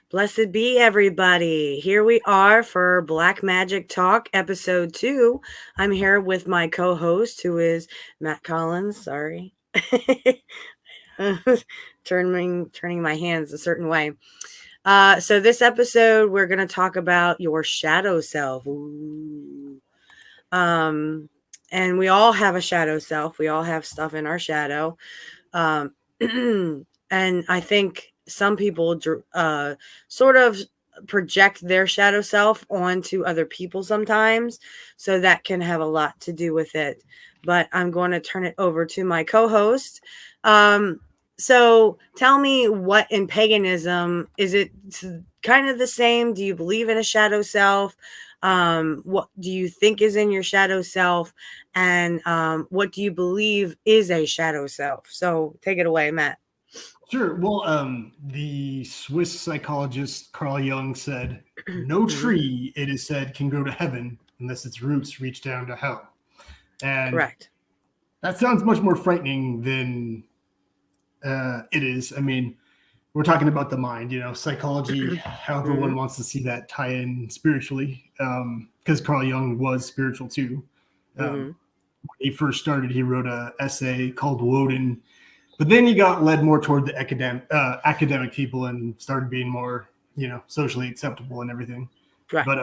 Blessed be everybody. Here we are for Black Magic Talk, episode 2. I'm here with my co-host, who is Matt Collins. Sorry. turning my hands a certain way. So this episode, we're going to talk about your shadow self. Ooh. And we all have a shadow self. We all have stuff in our shadow. Um, and I think some people sort of project their shadow self onto other people sometimes. So that can have a lot to do with it. But I'm going to turn it over to my co-host. So tell me, what in paganism, is it kind of the same? Do you believe in a shadow self? What do you think is in your shadow self? And what do you believe is a shadow self? So take it away, Matt. Sure. Well, the Swiss psychologist Carl Jung said, "No tree, it is said, can grow to heaven unless its roots reach down to hell." And Correct. that sounds much more frightening than it is. I mean, we're talking about the mind, psychology, however one wants to see that tie in spiritually, because Carl Jung was spiritual too. When he first started, he wrote an essay called Woden, but then he got led more toward the academic people and started being more, socially acceptable and everything. Right. But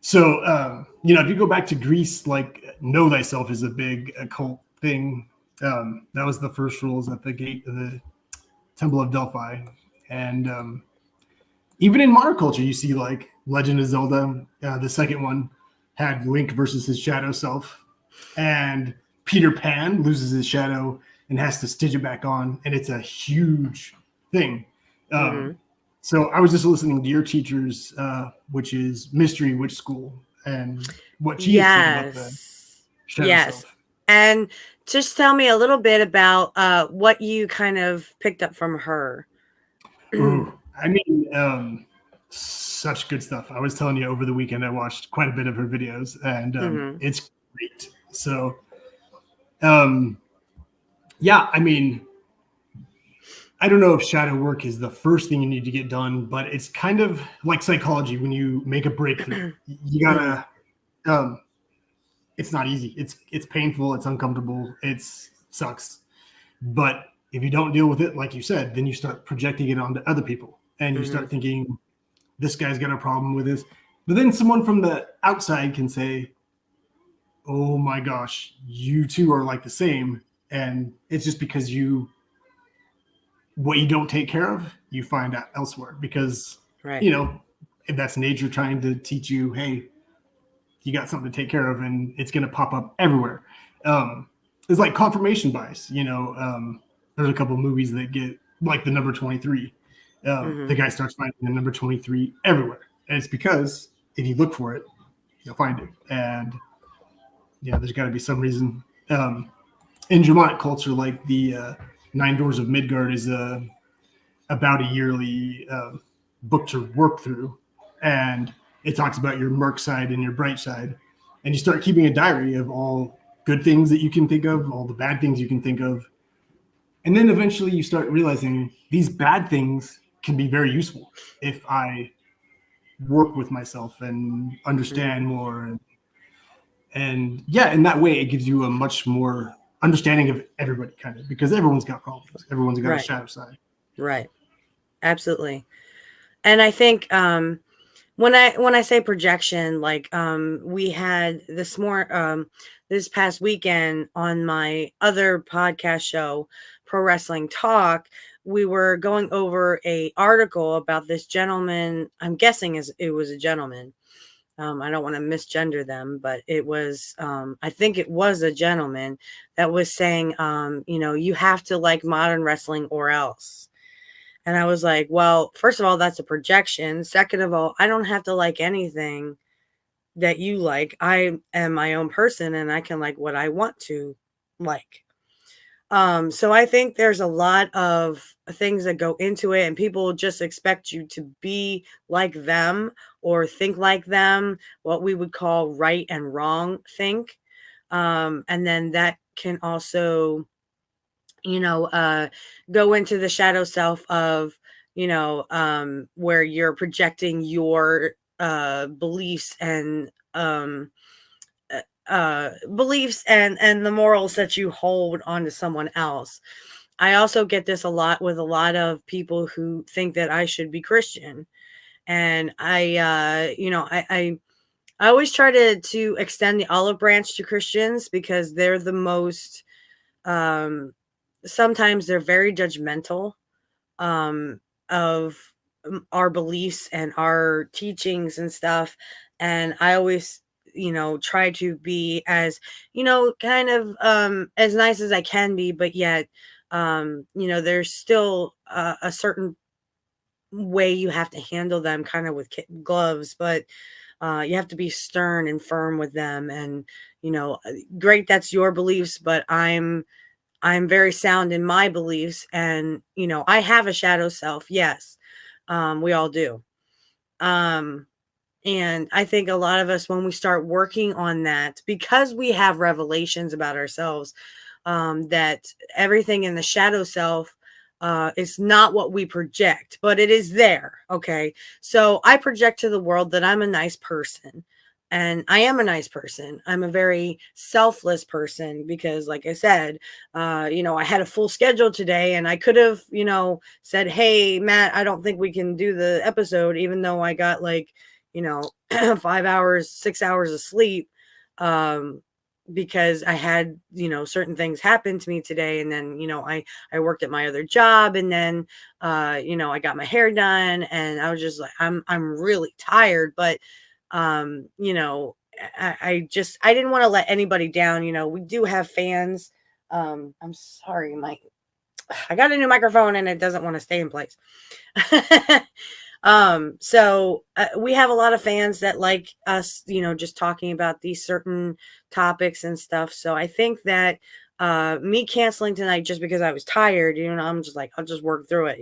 if you go back to Greece, like know thyself is a big occult thing. That was the first rules at the gate of the Temple of Delphi. And even in modern culture, you see like Legend of Zelda, the second one had Link versus his shadow self, and Peter Pan loses his shadow and has to stitch it back on, and it's a huge thing. So I was just listening to your teacher's, which is Mystery Witch School, and what she said about the shadow self. And just tell me a little bit about what you kind of picked up from her. Ooh, I mean, such good stuff. I was telling you over the weekend, I watched quite a bit of her videos, and it's great. So, yeah, I mean, I don't know if shadow work is the first thing you need to get done, but it's kind of like psychology. When you make a breakthrough, you gotta, it's not easy. It's painful. It's uncomfortable. It sucks. But if you don't deal with it, like you said, then you start projecting it onto other people, and you start thinking, this guy's got a problem with this. But then someone from the outside can say, oh my gosh, you two are like the same. And it's just because what you don't take care of, you find out elsewhere, because, if that's nature trying to teach you, hey, you got something to take care of, and it's going to pop up everywhere. It's like confirmation bias. There's a couple of movies that get like the number 23. The guy starts finding the number 23 everywhere. And it's because if you look for it, you'll find it. And there's got to be some reason. In Germanic culture, like the Nine Doors of Midgard is about a yearly book to work through. And it talks about your murk side and your bright side. And you start keeping a diary of all good things that you can think of, all the bad things you can think of. And then eventually you start realizing these bad things can be very useful if I work with myself and understand more. And in that way, it gives you a much more understanding of everybody, kind of, because everyone's got problems. Everyone's got a shadow side. Right. Absolutely. And I think when I say projection, like we had this past weekend on my other podcast show, Pro Wrestling Talk, we were going over a article about this gentleman. I'm guessing it was a gentleman. I don't want to misgender them, but it was, I think it was a gentleman that was saying, you have to like modern wrestling or else. And I was like, well, first of all, that's a projection. Second of all, I don't have to like anything that you like. I am my own person, and I can like what I want to like. So I think there's a lot of things that go into it, and people just expect you to be like them or think like them, what we would call right and wrong think. And then that can also, go into the shadow self of, where you're projecting your beliefs and beliefs and the morals that you hold onto someone else. I also get this a lot with a lot of people who think that I should be Christian. And I always try to extend the olive branch to Christians because they're the most, um, sometimes they're very judgmental um, of our beliefs and our teachings and stuff. And I always, try to be as, kind of as nice as I can be, but yet, there's still a certain way you have to handle them kind of with gloves, but you have to be stern and firm with them. And, great, that's your beliefs, but I'm very sound in my beliefs. And, I have a shadow self. Yes. We all do. Um, and I think a lot of us, when we start working on that, because we have revelations about ourselves, that everything in the shadow self is not what we project, but it is there. Okay. So I project to the world that I'm a nice person. And I am a nice person. I'm a very selfless person because, like I said, I had a full schedule today and I could have, said, hey, Matt, I don't think we can do the episode, even though I got like, 5 hours, 6 hours of sleep. Because I had, certain things happen to me today. And then, I worked at my other job and then, I got my hair done and I was just like, I'm really tired, but, I didn't want to let anybody down. We do have fans. I'm sorry, I got a new microphone and it doesn't want to stay in place. So we have a lot of fans that like us, just talking about these certain topics and stuff. So I think that me canceling tonight just because I was tired, I'm just like, I'll just work through it.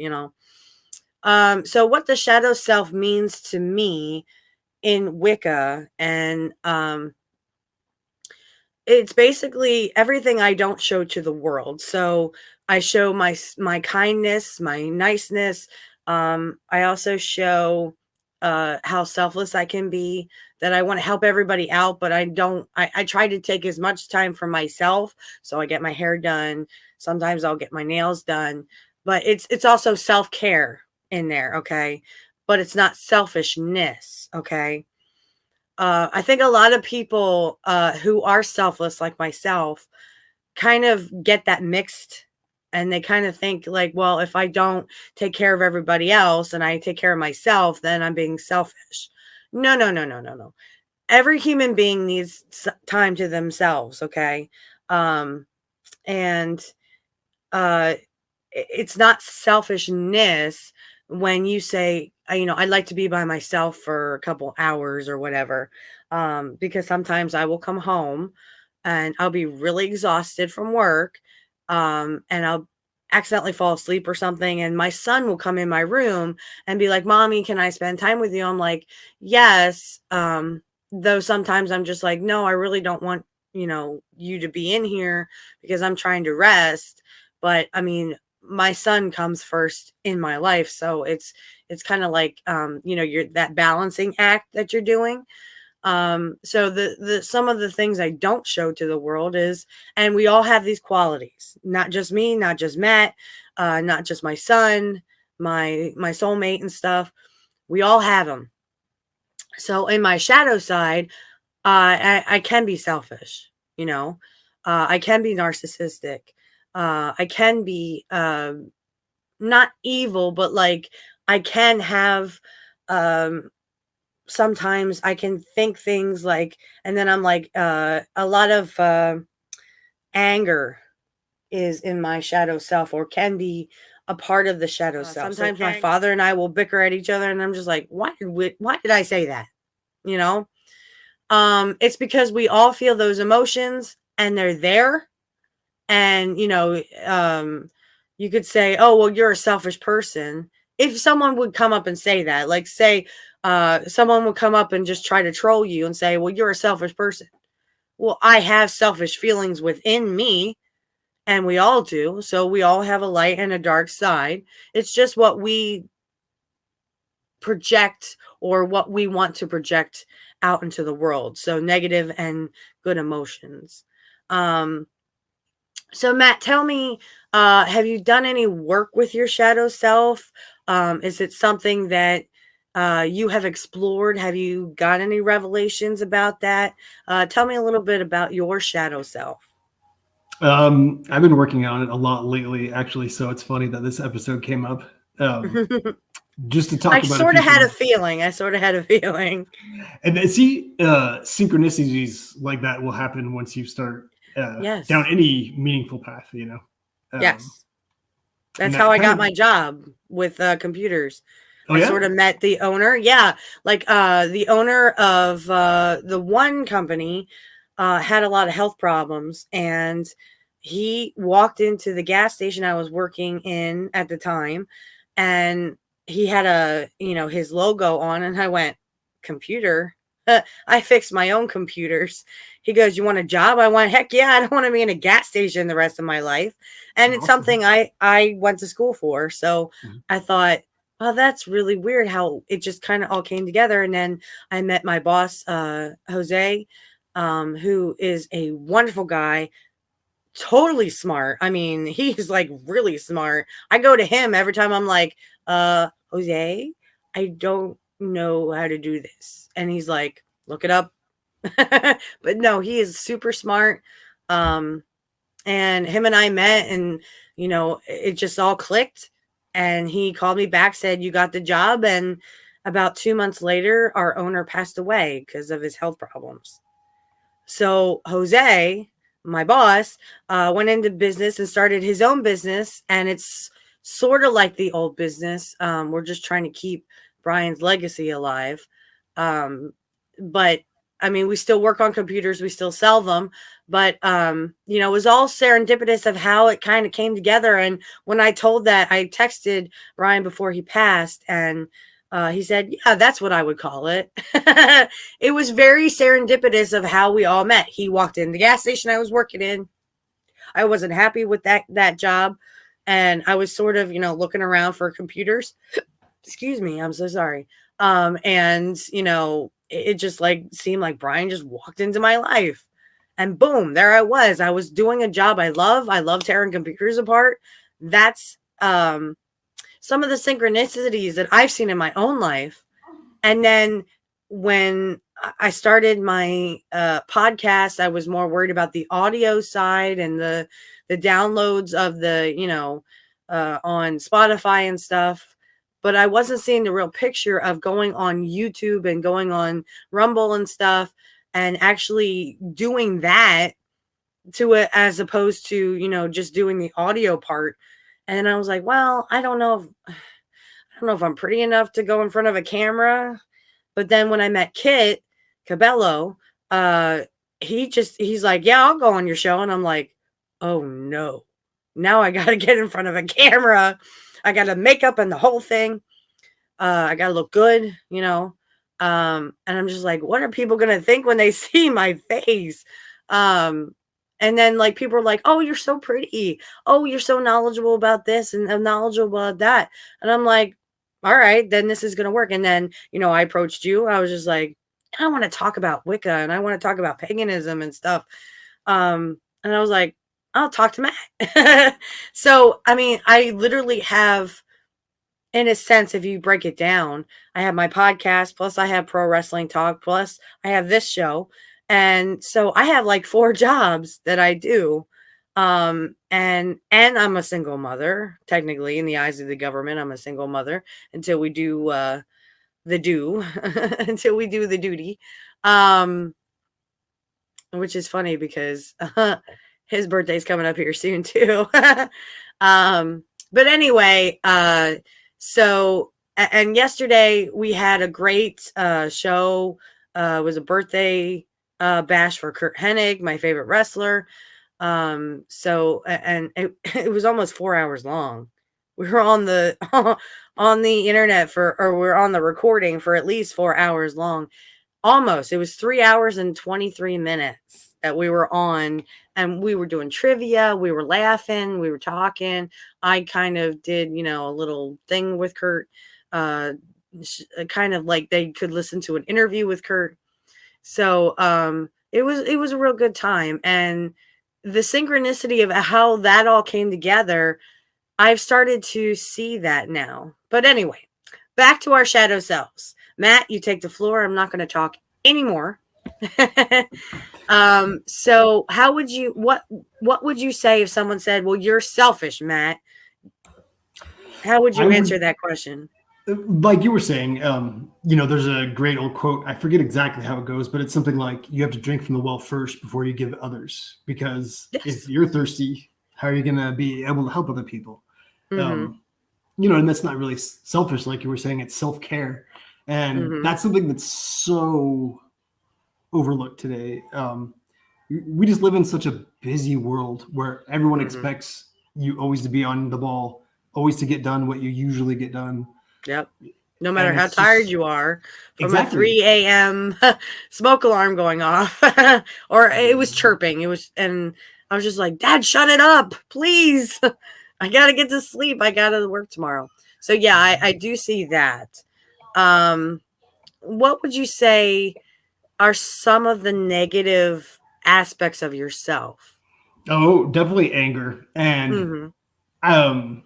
So what the shadow self means to me in Wicca, and it's basically everything I don't show to the world. So I show my kindness, my niceness. I also show how selfless I can be, that I want to help everybody out, but I don't. I try to take as much time for myself. So I get my hair done. Sometimes I'll get my nails done, but it's also self-care in there, okay? But it's not selfishness, okay? I think a lot of people who are selfless, like myself, kind of get that mixed, and they kind of think like, well, if I don't take care of everybody else and I take care of myself, then I'm being selfish. No, no, no, no, no, no. Every human being needs time to themselves, okay? And uh, it's not selfishness when you say, I'd like to be by myself for a couple hours or whatever. Because sometimes I will come home and I'll be really exhausted from work. And I'll accidentally fall asleep or something. And my son will come in my room and be like, Mommy, can I spend time with you? I'm like, yes. Though sometimes I'm just like, no, I really don't want, you to be in here because I'm trying to rest. But I mean, my son comes first in my life, so it's kind of like you're that balancing act that you're doing. So the some of the things I don't show to the world is, and we all have these qualities, not just me, not just Matt, not just my son, my soulmate and stuff. We all have them. So in my shadow side, I can be selfish, I can be narcissistic, I can be not evil, but like I can have sometimes I can think things like, and then I'm like, a lot of anger is in my shadow self, or can be a part of the shadow self. Sometimes my father and I will bicker at each other and I'm just like, why did I say that? You know? It's because we all feel those emotions and they're there. And, you could say, oh, well, you're a selfish person. If someone would come up and say that, like say, someone would come up and just try to troll you and say, well, you're a selfish person. Well, I have selfish feelings within me, and we all do. So we all have a light and a dark side. It's just what we project or what we want to project out into the world. So negative and good emotions. Um, so Matt, tell me, have you done any work with your shadow self? Is it something that you have explored? Have you got any revelations about that? Tell me a little bit about your shadow self. I've been working on it a lot lately, actually. So it's funny that this episode came up. Um, just to I talk about a sort few of had a things. feeling. I sort of had a feeling. And see, synchronicities like that will happen once you start down Yes. any meaningful path, you know. Yes. And That's how that I kind got of, my job with computers. oh I yeah, sort of met the owner. Yeah, like the owner of the one company had a lot of health problems, and he walked into the gas station I was working in at the time, and he had his logo on, and I went, computer. I fixed my own computers. He goes, "You want a job?" I went, "Heck yeah! I don't want to be in a gas station the rest of my life." And it's awesome. something I went to school for. So Mhm. I thought, well, that's really weird how it just kind of all came together. And then I met my boss, Jose, who is a wonderful guy, totally smart. I mean, he's like really smart. I go to him every time I'm like, Jose, I don't know how to do this. And he's like, look it up. But no, he is super smart. Um, and him and I met, and it just all clicked, and he called me back, said you got the job, and about 2 months later our owner passed away because of his health problems. So Jose, my boss, went into business and started his own business, and it's sort of like the old business. We're just trying to keep Brian's legacy alive. But I mean, we still work on computers, we still sell them, but it was all serendipitous of how it kind of came together. And when I told that, I texted Brian before he passed, and he said, "Yeah, that's what I would call it." It was very serendipitous of how we all met. He walked in the gas station I was working in. I wasn't happy with that job, and I was sort of, looking around for computers. Excuse me, I'm so sorry. And it just like seemed like Brian just walked into my life. And boom, there I was. I was doing a job I love. I love tearing computers apart. That's some of the synchronicities that I've seen in my own life. And then when I started my podcast, I was more worried about the audio side and the downloads of the, on Spotify and stuff. But I wasn't seeing the real picture of going on YouTube and going on Rumble and stuff and actually doing that to it as opposed to, just doing the audio part. And I was like, well, I don't know if I'm pretty enough to go in front of a camera. But then when I met Kit Cabello, uh, he's like, "Yeah, I'll go on your show." And I'm like, "Oh no. Now I gotta get in front of a camera. I gotta make up and the whole thing. I gotta look good. And I'm just like, what are people gonna think when they see my face? Um, and then like people are like, "Oh, you're so pretty. Oh, you're so knowledgeable about this and knowledgeable about that." And I'm like, all right, then this is gonna work. And then, I approached you. I was just like, I want to talk about Wicca and I want to talk about paganism and stuff. And I was like, I'll talk to Matt. So I mean, I literally have, in a sense, if you break it down, I have my podcast, plus I have Pro Wrestling Talk, plus I have this show. And so I have like 4 jobs that I do. And I'm a single mother, technically, in the eyes of the government. I'm a single mother until we do the do until we do the duty. Um, which is funny because his birthday's coming up here soon too. um, but anyway, and yesterday we had a great show. It was a birthday bash for Kurt Hennig, my favorite wrestler. And it was almost 4 hours long. We were on the on the internet or we're on the recording for at least 4 hours long. Almost. It was 3 hours and 23 minutes that we were on, and we were doing trivia. We were laughing. We were talking. I kind of did, a little thing with Kurt, kind of like they could listen to an interview with Kurt. So it was a real good time, and the synchronicity of how that all came together, I've started to see that now. But anyway, back to our shadow selves. Matt, you take the floor. I'm not going to talk anymore. So how would you what would you say if someone said, "Well, you're selfish, Matt"? How would I you answer would, that question? like you were saying, there's a great old quote. I forget exactly how it goes, but it's something like, you have to drink from the well first before you give others. Because if Yes. you're thirsty, how are you going to be able to help other people? Mhm. Um, and that's not really selfish, like you were saying, it's self-care. And Mhm. that's something that's so overlooked today. We just live in such a busy world where everyone Mhm. expects you always to be on the ball, always to get done what you usually get done. Yep. No matter And how it's tired just you are from a exactly. 3 a.m. smoke alarm going off, or it was chirping. It was, and I was just like, Dad, shut it up, please. I got to get to sleep. I got to work tomorrow. So, yeah, I do see that. Um, what would you say are some of the negative aspects of yourself? Oh, definitely anger. And Mm-hmm. um,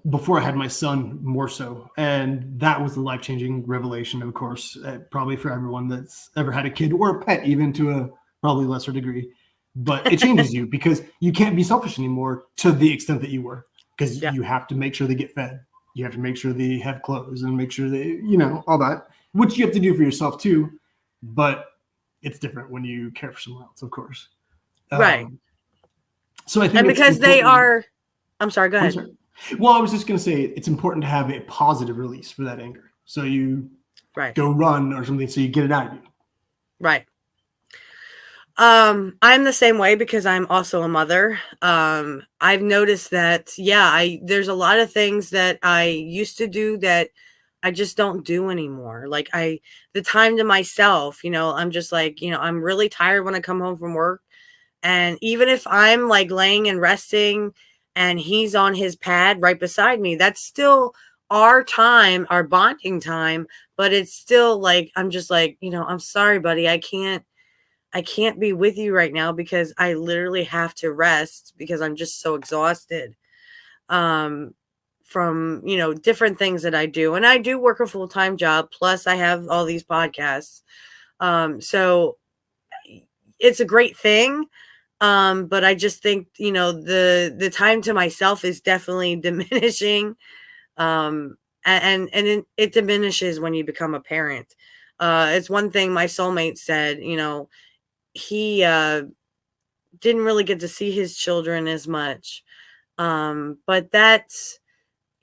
before I had my son, more so. And that was the life-changing revelation, of course, probably for everyone that's ever had a kid or a pet, even to a probably lesser degree. But it changes you because you can't be selfish anymore to the extent that you were, because Yeah. you have to make sure they get fed. You have to make sure they have clothes and make sure they, all that, which you have to do for yourself too. But it's different when you care for someone else, of course. Right. Um, so I think And it's because they important. are, I'm sorry, go I'm ahead. sorry. Well, I was just going to say it's important to have a positive release for that anger. So you Right. go run or something so you get it out of you. Right. I'm the same way because I'm also a mother. I've noticed that, yeah, there's a lot of things that I used to do that I just don't do anymore. Like the time to myself, I'm just like, I'm really tired when I come home from work. And even if I'm like laying and resting and he's on his pad right beside me, that's still our time, our bonding time. But it's still like, I'm just like, I'm sorry, buddy. I can't be with you right now because I literally have to rest because I'm just so exhausted um from, different things that I do. And I do work a full-time job plus I have all these podcasts. So it's a greit thing. But I just think, the time to myself is definitely diminishing. Um and it diminishes when you become a parent. It's one thing my soulmate said, he didn't really get to see his children as much. But that's,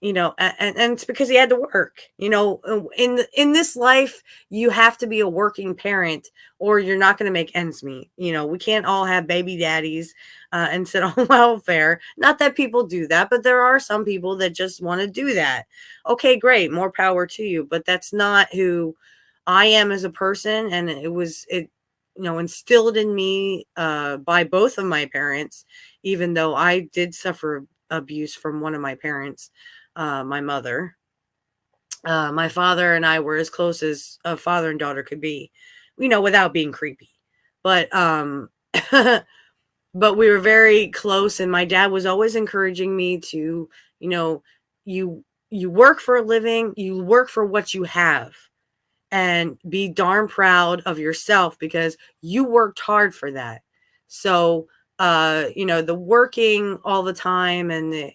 and it's because he had to work. In this life, you have to be a working parent, or you're not going to make ends meet. We can't all have baby daddies and sit on welfare. Not that people do that, but there are some people that just want to do that. Okay, great, more power to you. But that's not who I am as a person, and it instilled in me by both of my parents, even though I did suffer abuse from one of my parents, my mother. My father and I were as close as a father and daughter could be, without being creepy. But but we were very close, and my dad was always encouraging me to, you know, you work for a living, you work for what you have, and be darn proud of yourself because you worked hard for that. So, the working all the time and the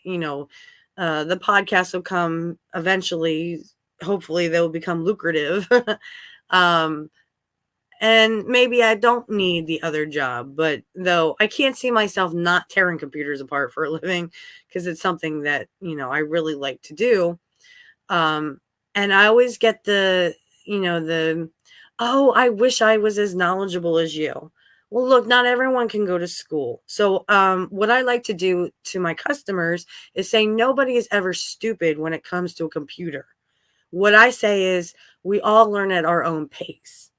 podcast will come eventually. Hopefully they'll become lucrative. um, and maybe I don't need the other job, but though I can't see myself not tearing computers apart for a living because it's something that, I really like to do. Um, and I always get oh, I wish I was as knowledgeable as you. Well, look, not everyone can go to school. So, what I like to do to my customers is say nobody is ever stupid when it comes to a computer. What I say is we all learn at our own pace.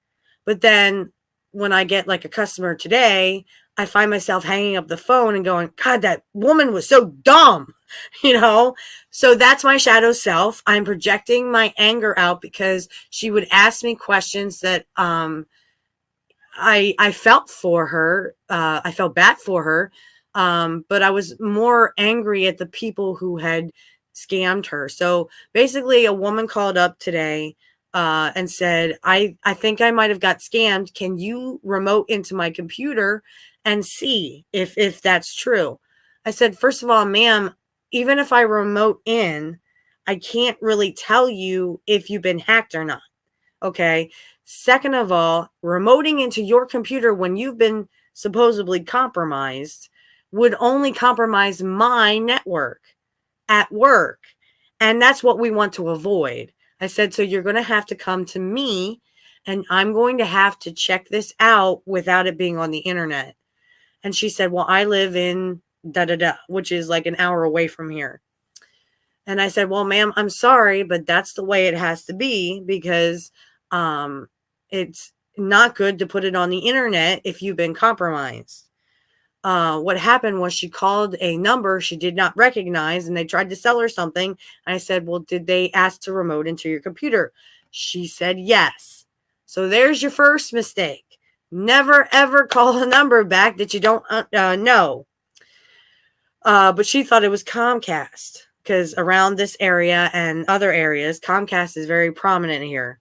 But then when I get like a customer today, I find myself hanging up the phone and going, God, that woman was so dumb, you know? So that's my shadow self. I'm projecting my anger out because she would ask me questions that I felt for her. I felt bad for her. But I was more angry at the people who had scammed her. So basically, a woman called up today and said, I think I might have got scammed. Can you remote into my computer and see if that's true? I said, first of all, ma'am, even if I remote in, I can't really tell you if you've been hacked or not. Okay. Second of all, remoting into your computer when you've been supposedly compromised would only compromise my network at work. And that's what we want to avoid. I said, so you're going to have to come to me and I'm going to have to check this out without it being on the internet. And she said, well, I live in da da da, which is like an hour away from here. And I said, well, ma'am, I'm sorry, but that's the way it has to be because um, it's not good to put it on the internet if you've been compromised. What happened was she called a number she did not recognize and they tried to sell her something. And I said, well, did they ask to remote into your computer? She said yes. So there's your first mistake. Never, ever call a number back that you don't know. But she thought it was Comcast because around this area and other areas, Comcast is very prominent here.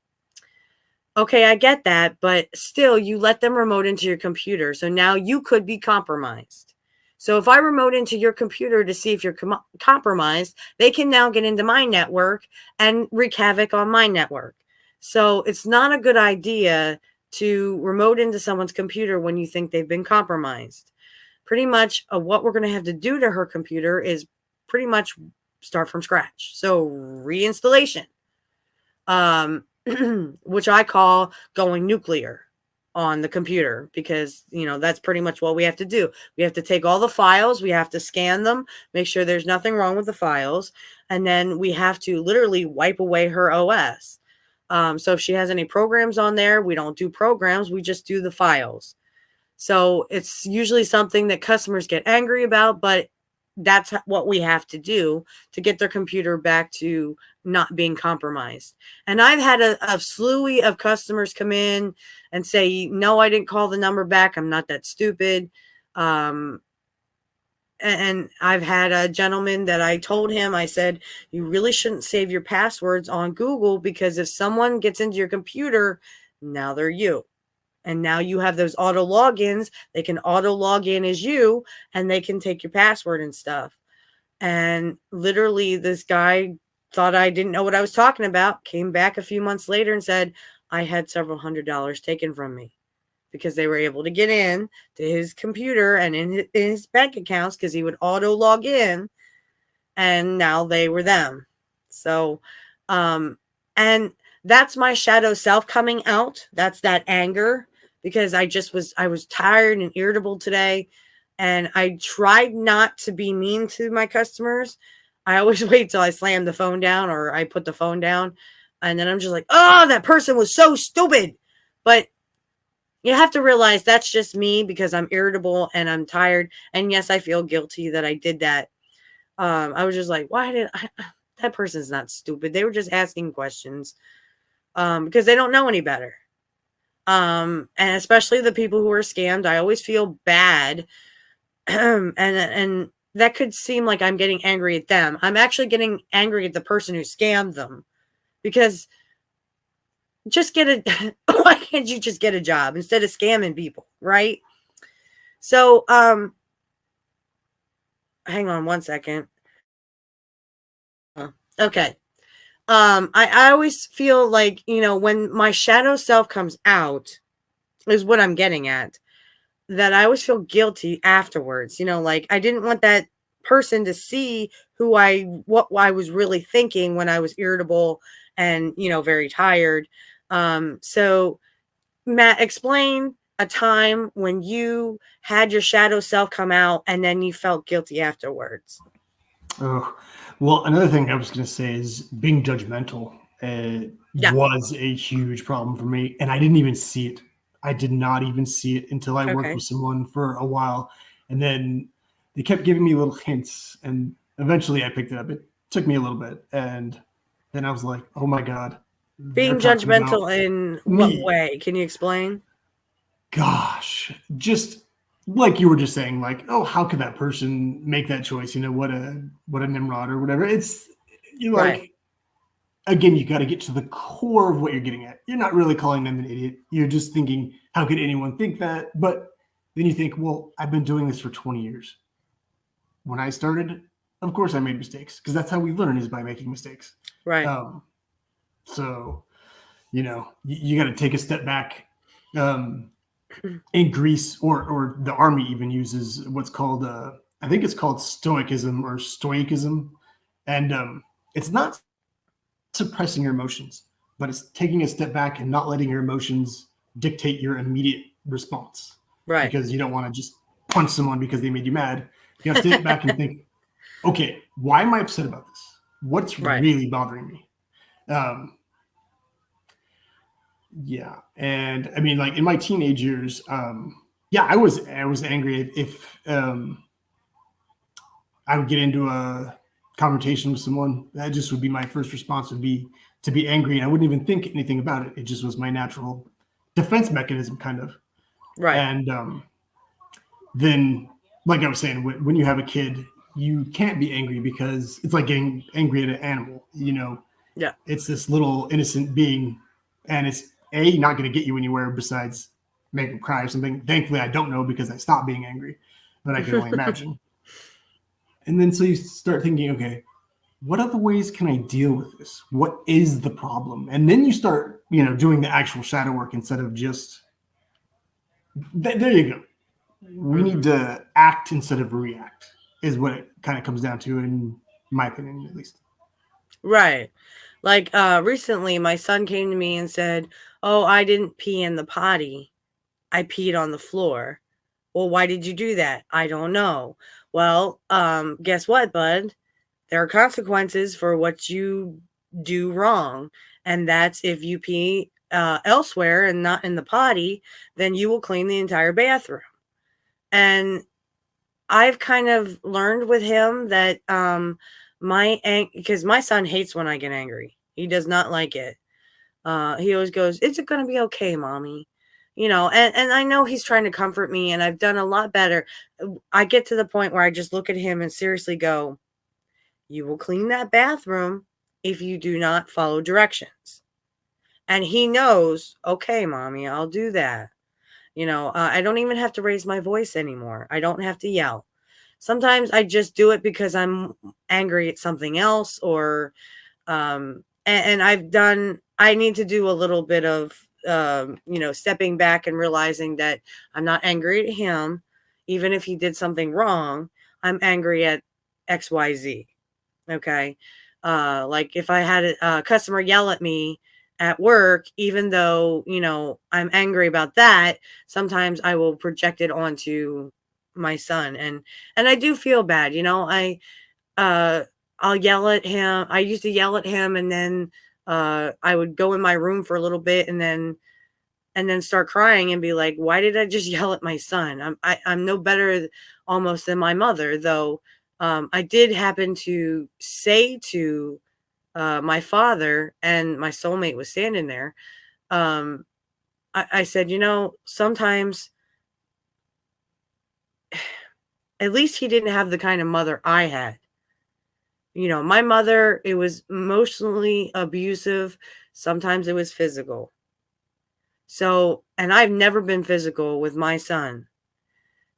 Okay, I get that, but still, you let them remote into your computer. So now you could be compromised. So if I remote into your computer to see if you're compromised, they can now get into my network and wreak havoc on my network. So it's not a good idea to remote into someone's computer when you think they've been compromised. Pretty much what we're going to have to do to her computer is pretty much start from scratch. So reinstallation, which I call going nuclear on the computer because, that's pretty much what we have to do. We have to take all the files, we have to scan them, make sure there's nothing wrong with the files, and then we have to literally wipe away her OS. So if she has any programs on there, we don't do programs, we just do the files. So it's usually something that customers get angry about, but that's what we have to do to get their computer back to not being compromised. And I've had a slew of customers come in and say, no, I didn't call the number back. I'm not that stupid. And I've had a gentleman that I told him, I said, you really shouldn't save your passwords on Google because if someone gets into your computer, now they're you. And now you have those auto logins. They can auto log in as you and they can take your password and stuff. And literally this guy thought I didn't know what I was talking about, came back a few months later and said, I had several $100s taken from me because they were able to get in to his computer and in his bank accounts because he would auto log in and now they were them. So, and that's my shadow self coming out. That's that anger because I was tired and irritable today. And I tried not to be mean to my customers. I always wait till I slam the phone down or I put the phone down. And then I'm just like, oh, that person was so stupid. But you have to realize that's just me because I'm irritable and I'm tired. And yes, I feel guilty that I did that. I was just like, that person's not stupid. They were just asking questions because they don't know any better. And especially the people who are scammed, I always feel bad. and that could seem like I'm getting angry at them. I'm actually getting angry at the person who scammed them because why can't you just get a job instead of scamming people, right? So, hang on one second. Okay. I always feel like, when my shadow self comes out is what I'm getting at, that I always feel guilty afterwards. Like I didn't want that person to see what I was really thinking when I was irritable and, very tired. So Matt, explain a time when you had your shadow self come out and then you felt guilty afterwards. Oh, well, another thing I was going to say is being judgmental Yeah. was a huge problem for me, and I didn't even see it. I did not even see it until I worked Okay. with someone for a while. And then they kept giving me little hints. And eventually I picked it up. It took me a little bit. And then I was like, oh my God, they're Being talking about judgmental in what me. way? Can you explain? Gosh, just like you were just saying, like, oh, how could that person make that choice? What a Nimrod or whatever. It's you Right. like again, you got to get to the core of what you're getting at. You're not really calling them an idiot. You're just thinking, how could anyone think that? But then you think, well, I've been doing this for 20 years. When I started, of course, I made mistakes because that's how we learn is by making mistakes. Right. Um, so, you got to take a step back. In Greece, or the army even uses what's called, I think it's called stoicism or stoicism. And it's not suppressing your emotions, but it's taking a step back and not letting your emotions dictate your immediate response Right. because you don't want to just punch someone because they made you mad. You got to sit back and think, okay, why am I upset about this? What's Right. really bothering me? Um, yeah, and I mean, like in my teenage years, yeah, I was angry if I would get into a confrontation with someone. That just would be my first response would be to be angry, and I wouldn't even think anything about it. It just was my natural defense mechanism, kind of. Right. And then, like I was saying, when you have a kid, you can't be angry because it's like getting angry at an animal. Yeah. It's this little innocent being, and it's not going to get you anywhere besides make them cry or something. Thankfully, I don't know because I stopped being angry, but I can only imagine. And then so you start thinking, okay, what other ways can I deal with this? What is the problem? And then you start, doing the actual shadow work instead of just, there you go. We need Hmm. to act instead of react, is what it kind of comes down to, in my opinion, at least. Right. Like recently my son came to me and said, "Oh, I didn't pee in the potty. I peed on the floor." Well, why did you do that? I don't know. Well, guess what, bud? There are consequences for what you do wrong. And that's if you pee elsewhere and not in the potty, then you will clean the entire bathroom. And I've kind of learned with him that because my son hates when I get angry. He does not like it. He always goes, "Is it going to be okay, mommy?" And I know he's trying to comfort me, and I've done a lot better. I get to the point where I just look at him and seriously go, "You will clean that bathroom if you do not follow directions." And he knows, "Okay, mommy, I'll do that." I don't even have to raise my voice anymore. I don't have to yell. Sometimes I just do it because I'm angry at something else, or and I need to do a little bit of stepping back and realizing that I'm not angry at him even if he did something wrong. I'm angry at XYZ. Okay. Like if I had a customer yell at me at work, even though, I'm angry about that, sometimes I will project it onto my son. And I do feel bad, uh I'll yell at him. I used to yell at him, and then I would go in my room for a little bit, and then start crying and be like, why did I just yell at my son? I'm no better almost than my mother, though. I did happen to say to my father, and my soulmate was standing there. um, I said, sometimes at least he didn't have the kind of mother I had. My mother, it was emotionally abusive. Sometimes it was physical. So, and I've never been physical with my son.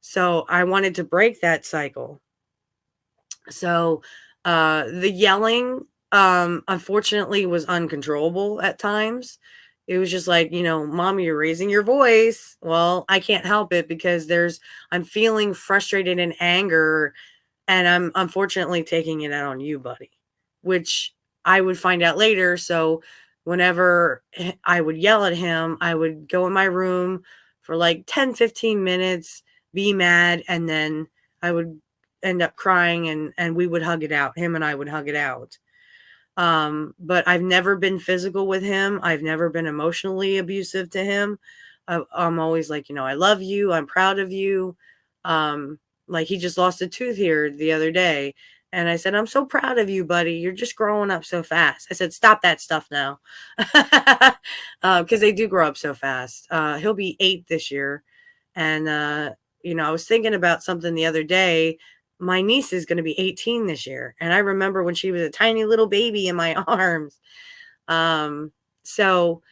So I wanted to break that cycle. So the yelling, unfortunately, was uncontrollable at times. It was just like, Mom, you're raising your voice. Well, I can't help it because I'm feeling frustrated and anger, and I'm unfortunately taking it out on you, buddy, which I would find out later. So whenever I would yell at him, I would go in my room for like 10, 15 minutes, be mad, and then I would end up crying, and we would hug it out. Him and I would hug it out. But I've never been physical with him. I've never been emotionally abusive to him. I'm always like, I love you. I'm proud of you. Like he just lost a tooth here the other day. And I said, I'm so proud of you, buddy. You're just growing up so fast. I said, stop that stuff now. Because they do grow up so fast. He'll be 8 this year. And, I was thinking about something the other day. My niece is going to be 18 this year. And I remember when she was a tiny little baby in my arms. Um, so,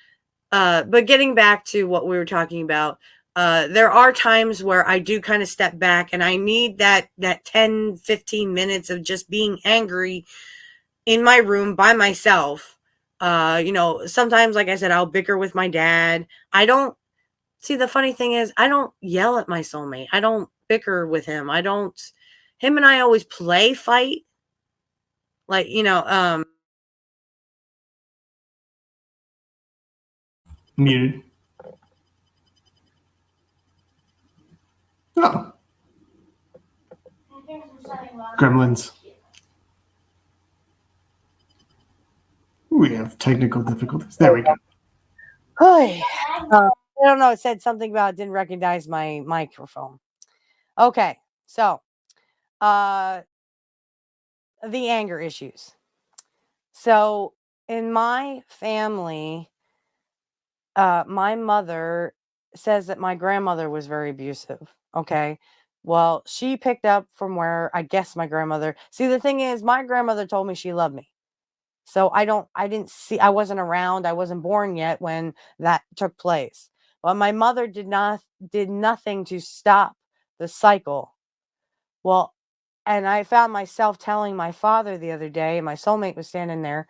but getting back to what we were talking about, there are times where I do kind of step back and I need that 10, 15 minutes of just being angry in my room by myself. Sometimes, like I said, I'll bicker with my dad. I don't see, the funny thing is I don't yell at my soulmate. I don't bicker with him. I don't him and I always play fight. Like, Muted. Oh, gremlins. We have technical difficulties. There we go. I don't know. It said something about it didn't recognize my microphone. Okay, so the anger issues. So in my family, my mother says that my grandmother was very abusive. Okay. Well, she picked up from where I guess my grandmother. See, the thing is, my grandmother told me she loved me. So I didn't see, I wasn't around, I wasn't born yet when that took place. But my mother did nothing to stop the cycle. Well, and I found myself telling my father the other day, my soulmate was standing there,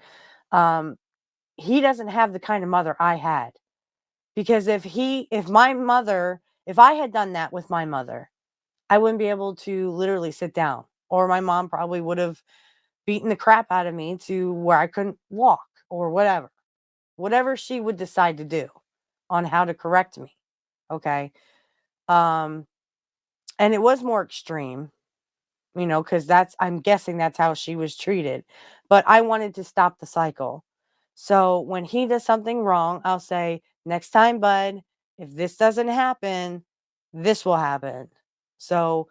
um, he doesn't have the kind of mother I had. Because if I had done that with my mother, I wouldn't be able to literally sit down. Or my mom probably would have beaten the crap out of me to where I couldn't walk or whatever. Whatever she would decide to do on how to correct me. Okay. Um, and it was more extreme, because I'm guessing that's how she was treated. But I wanted to stop the cycle. So when he does something wrong, I'll say, next time, bud, if this doesn't happen, this will happen. So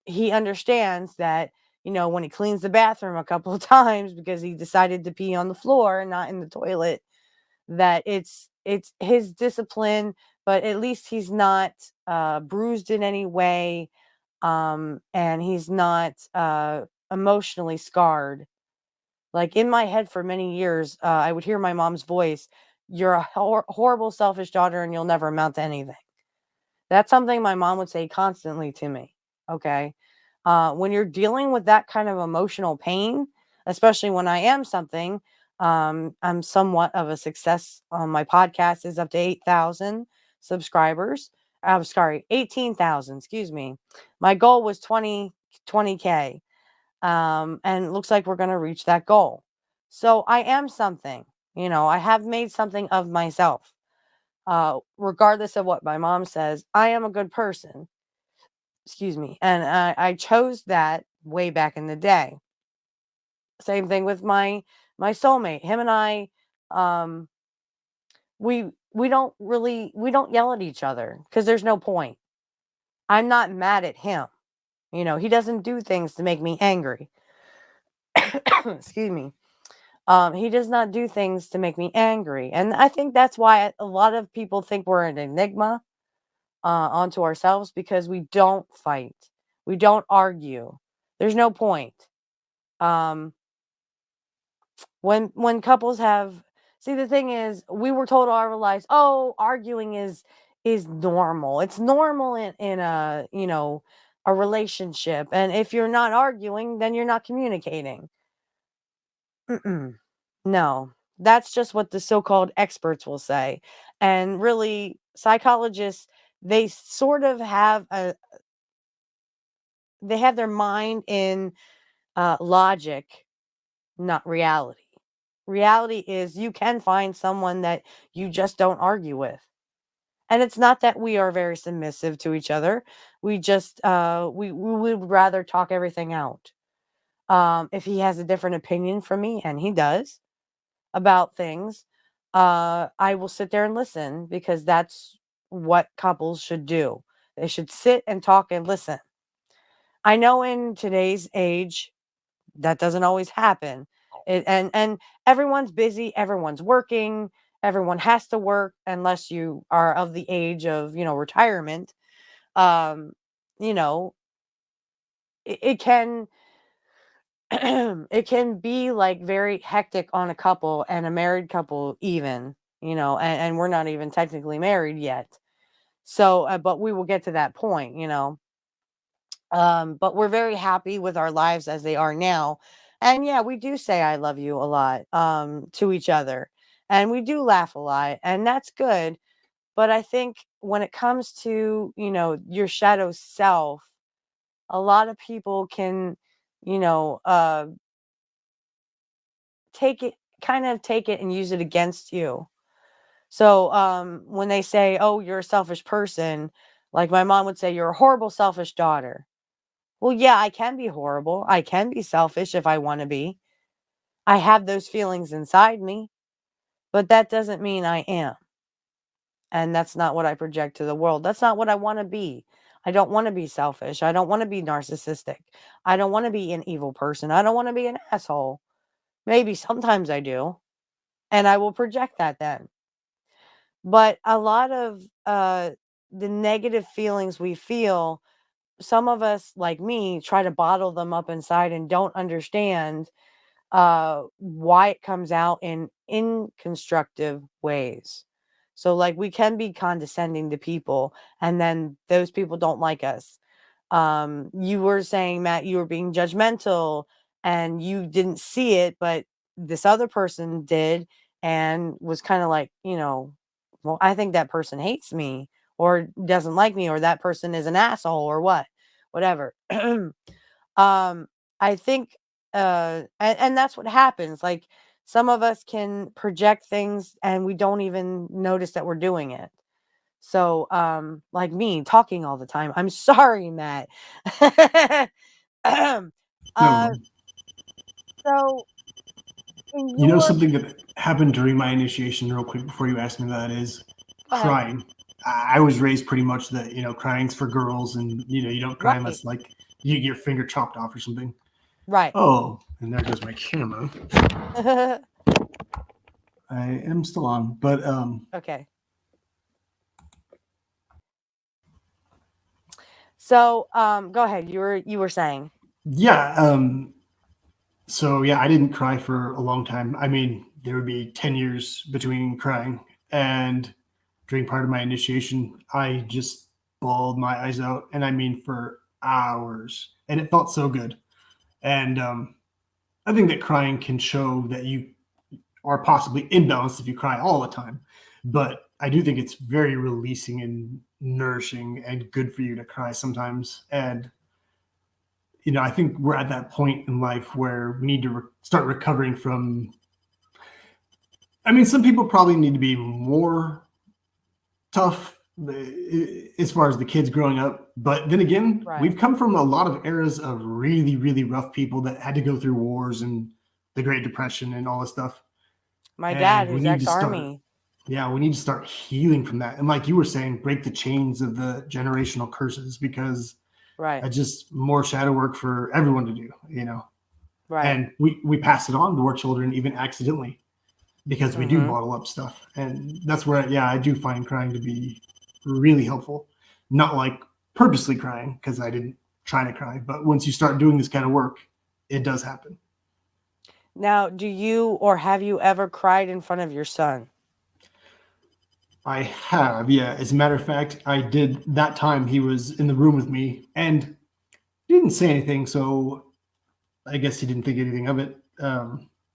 he understands that, when he cleans the bathroom a couple of times because he decided to pee on the floor and not in the toilet, that it's his discipline, but at least he's not bruised in any way, and he's not emotionally scarred. Like in my head for many years, I would hear my mom's voice, "You're a horrible, selfish daughter, and you'll never amount to anything." That's something my mom would say constantly to me. Okay. When you're dealing with that kind of emotional pain, especially when I am something, I'm somewhat of a success. My podcast is up to 8,000 subscribers. I'm sorry, 18,000, excuse me. My goal was 20K. And it looks like we're going to reach that goal. So I am something, I have made something of myself. Regardless of what my mom says, I am a good person. Excuse me. And I chose that way back in the day. Same thing with my soulmate. Him and I, um, we don't yell at each other because there's no point. I'm not mad at him. He doesn't do things to make me angry. Excuse me. He does not do things to make me angry. And I think that's why a lot of people think we're an enigma onto ourselves, because we don't fight. We don't argue. There's no point. Um, when couples have, see, the thing is, we were told all our lives, oh, arguing is normal. It's normal in a relationship. And if you're not arguing, then you're not communicating. Mm-mm. No, that's just what the so-called experts will say. And really, psychologists, they sort of they have their mind in logic, not reality. Reality is you can find someone that you just don't argue with. And it's not that we are very submissive to each other. We just we would rather talk everything out. If he has a different opinion from me, and he does, about things, I will sit there and listen because that's what couples should do. They should sit and talk and listen. I know in today's age that doesn't always happen. And everyone's busy, everyone's working, everyone has to work unless you are of the age of, retirement. Um, you know, it can it can be like very hectic on a couple and a married couple even, and we're not even technically married yet. So, but we will get to that point. But we're very happy with our lives as they are now. And yeah, we do say I love you a lot to each other. And we do laugh a lot, and that's good. But I think when it comes to, your shadow self, a lot of people can, you know, uh take it kind of take it and use it against you. So when they say, "Oh, you're a selfish person," like my mom would say, "You're a horrible selfish daughter." Well, yeah, I can be horrible. I can be selfish if I want to be. I have those feelings inside me, but that doesn't mean I am. And that's not what I project to the world. That's not what I want to be. I don't want to be selfish. I don't want to be narcissistic. I don't want to be an evil person. I don't want to be an asshole. Maybe sometimes I do, and I will project that then. But a lot of the negative feelings we feel, some of us, like me, try to bottle them up inside and don't understand why it comes out in inconstructive ways. So, like, we can be condescending to people, and then those people don't like us. You were saying, Matt, you were being judgmental and you didn't see it, but this other person did and was kind of like, well, I think that person hates me or doesn't like me or that person is an asshole or whatever. I think, and that's what happens. Like, some of us can project things and we don't even notice that we're doing it. So, like me talking all the time. I'm sorry, Matt. uh, No, so in you know your something that happened during my initiation, real quick before you ask me that, is Go ahead. crying. I was raised pretty much that crying's for girls, and you don't cry Right, unless like you get your finger chopped off or something. right. Oh, and there goes my camera. I am still on, but Okay. So, go ahead. You were saying. yeah, so yeah, I didn't cry for a long time. I mean, there would be 10 years between crying, and during part of my initiation, I just bawled my eyes out, and I mean for hours, and it felt so good. And I think that crying can show that you are possibly imbalanced if you cry all the time. But I do think it's very releasing and nourishing and good for you to cry sometimes. And I think we're at that point in life where we need to start recovering from. I mean, some people probably need to be more tough as far as the kids growing up. But then again, Right. we've come from a lot of eras of really, really rough people that had to go through wars and the Great Depression and all this stuff. My dad, And we who's need to start, ex-army. yeah, we need to start healing from that. And like you were saying, break the chains of the generational curses, because Right. that's just more shadow work for everyone to do. Right. And we pass it on to our children even accidentally, because we do Mhm. bottle up stuff. And that's where, yeah, I do find crying to be really helpful. Not like purposely crying, because I didn't try to cry, but once you start doing this kind of work, it does happen. Now, do you or have you ever cried in front of your son? I have, yeah. As a matter of fact, I did that time he was in the room with me and didn't say anything, so I guess he didn't think anything of it.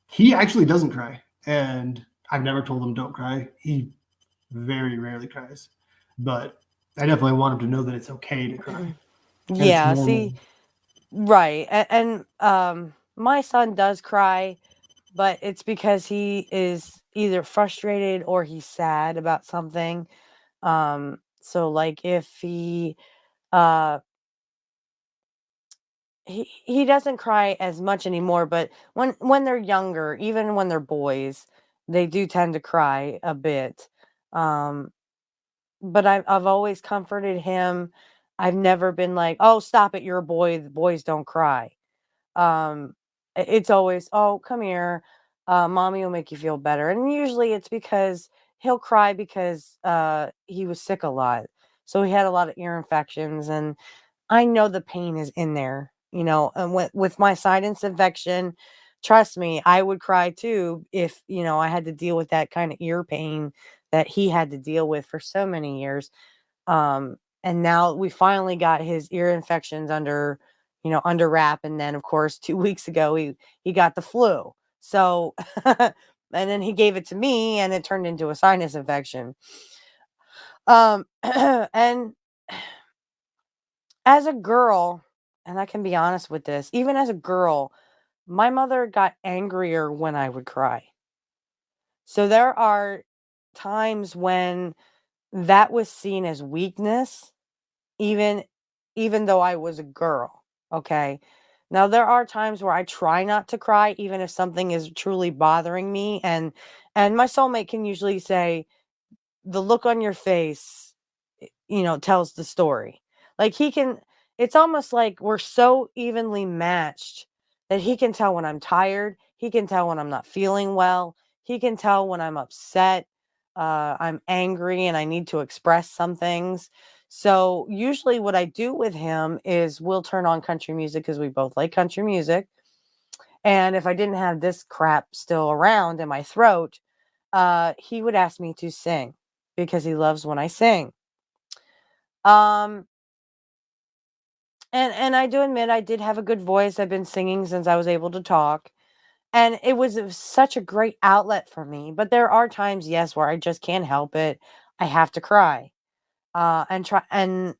He actually doesn't cry, and I've never told him don't cry. He very rarely cries, but I definitely want him to know that it's okay to cry and it's Yeah, normal. see, right. And my son does cry, but it's because he is either frustrated or he's sad about something. So like if uh he doesn't cry as much anymore, but when they're younger, even when they're boys, They do tend to cry a bit. Um, but I've always comforted him. I've never been like, "Oh, stop it, you're a boy. The boys don't cry." Um, it's always, "Oh, come here. Mommy will make you feel better." And usually it's because he'll cry because he was sick a lot. So he had a lot of ear infections, and I know the pain is in there, and with my sinus infection, trust me, I would cry too if, I had to deal with that kind of ear pain that he had to deal with for so many years. And now we finally got his ear infections under wrap. And then of course, 2 weeks ago, he got the flu. So, and then he gave it to me and it turned into a sinus infection. And as a girl, and I can be honest with this, even as a girl, my mother got angrier when I would cry. So there are times when that was seen as weakness, even even though I was a girl. Okay. Now there are times where I try not to cry, even if something is truly bothering me. And my soulmate can usually say, the look on your face, tells the story. Like he can, it's almost like we're so evenly matched that he can tell when I'm tired. He can tell when I'm not feeling well. He can tell when I'm upset. I'm angry and I need to express some things. So usually what I do with him is we'll turn on country music because we both like country music. And if I didn't have this crap still around in my throat, he would ask me to sing because he loves when I sing. Um, and I do admit I did have a good voice. I've been singing since I was able to talk, and it was such a great outlet for me. But there are times, yes, where I just can't help it. I have to cry. And try, and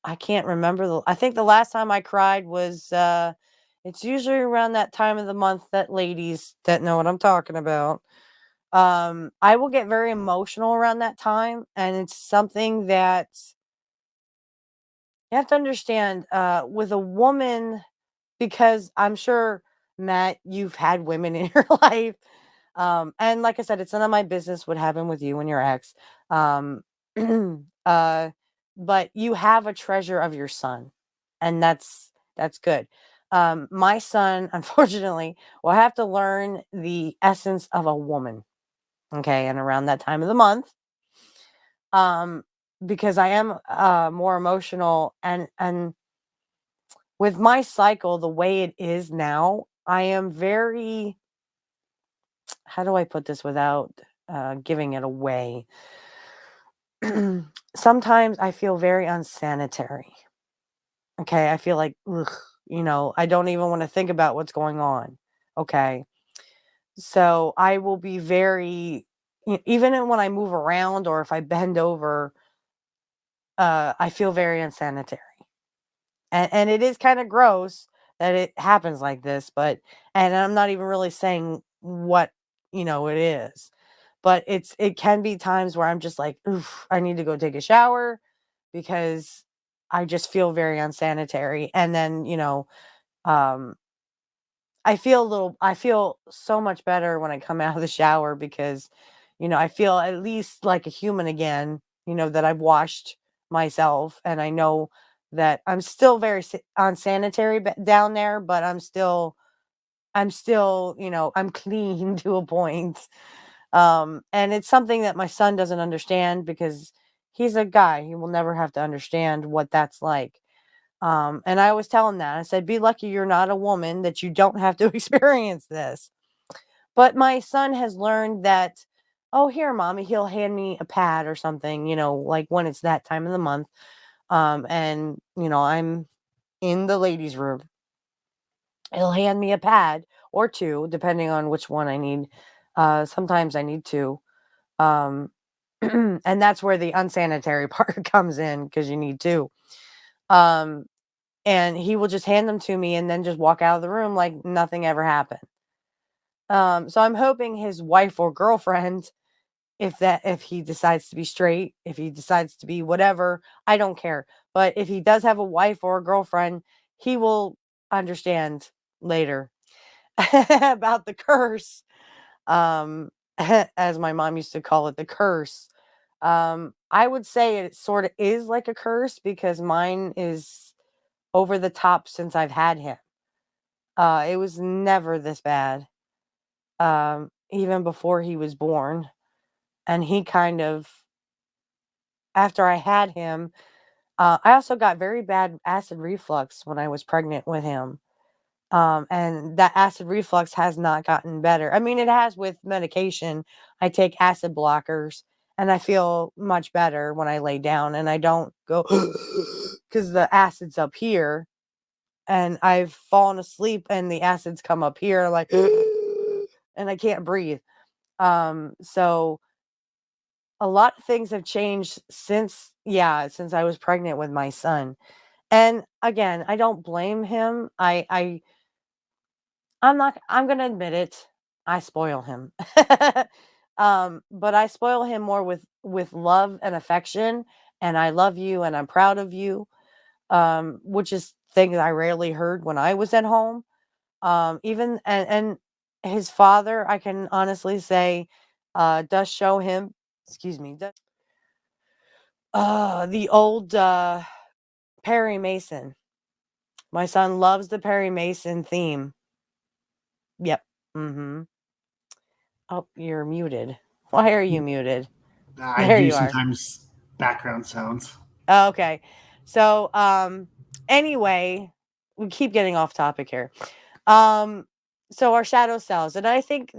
I can't remember I think the last time I cried was it's usually around that time of the month that ladies that know what I'm talking about. I will get very emotional around that time, and it's something that you have to understand with a woman, because I'm sure, Matt, you've had women in your life. And like I said, it's none of my business what happened with you and your ex. Um, uh, but you have a treasure of your son, and that's good. My son, unfortunately, will have to learn the essence of a woman. Okay, and around that time of the month, um, because I am more emotional, and with my cycle the way it is now, I am very, how do I put this without giving it away? Sometimes I feel very unsanitary. Okay, I feel like, ugh, I don't even want to think about what's going on. Okay, so I will be very, even when I move around or if I bend over, I feel very unsanitary. And it is kind of gross that it happens like this, but and I'm not even really saying what, it is. But it can be times where I'm just like, oof, I need to go take a shower because I just feel very unsanitary. And then, um I feel so much better when I come out of the shower because, I feel at least like a human again, that I've washed myself, and I know that I'm still very unsanitary down there, but I'm still, I'm clean to a point. And it's something that my son doesn't understand because he's a guy. He will never have to understand what that's like. And I always tell him that. I said, be lucky you're not a woman that you don't have to experience this. But my son has learned that, oh, here, mommy, he'll hand me a pad or something, like when it's that time of the month. And, I'm in the ladies' room. He'll hand me a pad or two, depending on which one I need. Sometimes I need two. Um, and that's where the unsanitary part comes in because you need two. Um, and he will just hand them to me and then just walk out of the room like nothing ever happened. So I'm hoping his wife or girlfriend, if he decides to be straight, if he decides to be whatever, I don't care. But if he does have a wife or a girlfriend, he will understand later about the curse. Um, as my mom used to call it, the curse. I would say it sort of is like a curse because mine is over the top since I've had him. It was never this bad, even before he was born. And he kind of, after I had him, I also got very bad acid reflux when I was pregnant with him. And that acid reflux has not gotten better. I mean, it has with medication. I take acid blockers and I feel much better when I lay down and I don't go because the acid's up here and I've fallen asleep and the acids come up here like and I can't breathe. So a lot of things have changed since, yeah, since I was pregnant with my son. And again, I don't blame him. I'm gonna admit it. I spoil him. But I spoil him more with love and affection, and I love you and I'm proud of you. Which is things I rarely heard when I was at home. Even and his father, I can honestly say, does show him, excuse me, the old Perry Mason. My son loves the Perry Mason theme. Yep. Mm-hmm. Oh, you're muted. Why are you muted? I There do you are. sometimes background sounds. Oh, okay. So, anyway, we keep getting off topic here. Um, so our shadow selves, and I think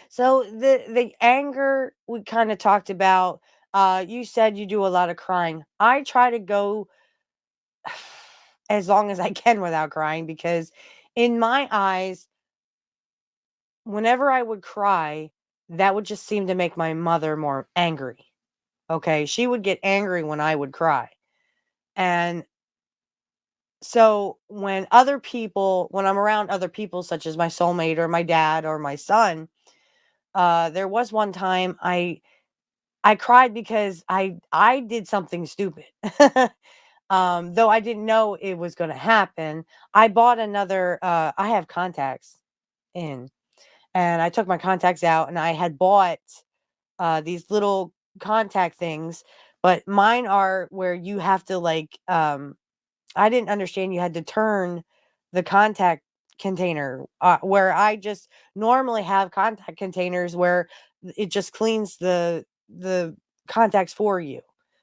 so the anger we kind of talked about. You said you do a lot of crying. I try to go as long as I can without crying because, in my eyes, whenever I would cry, that would just seem to make my mother more angry. Okay. She would get angry when I would cry. And so when I'm around other people, such as my soulmate or my dad or my son, there was one time I cried because I did something stupid. Though I didn't know it was going to happen. I bought another, I have contacts in, and I took my contacts out and I had bought these little contact things, but mine are where you have to like I didn't understand you had to turn the contact container where I just normally have contact containers where it just cleans the contacts for you.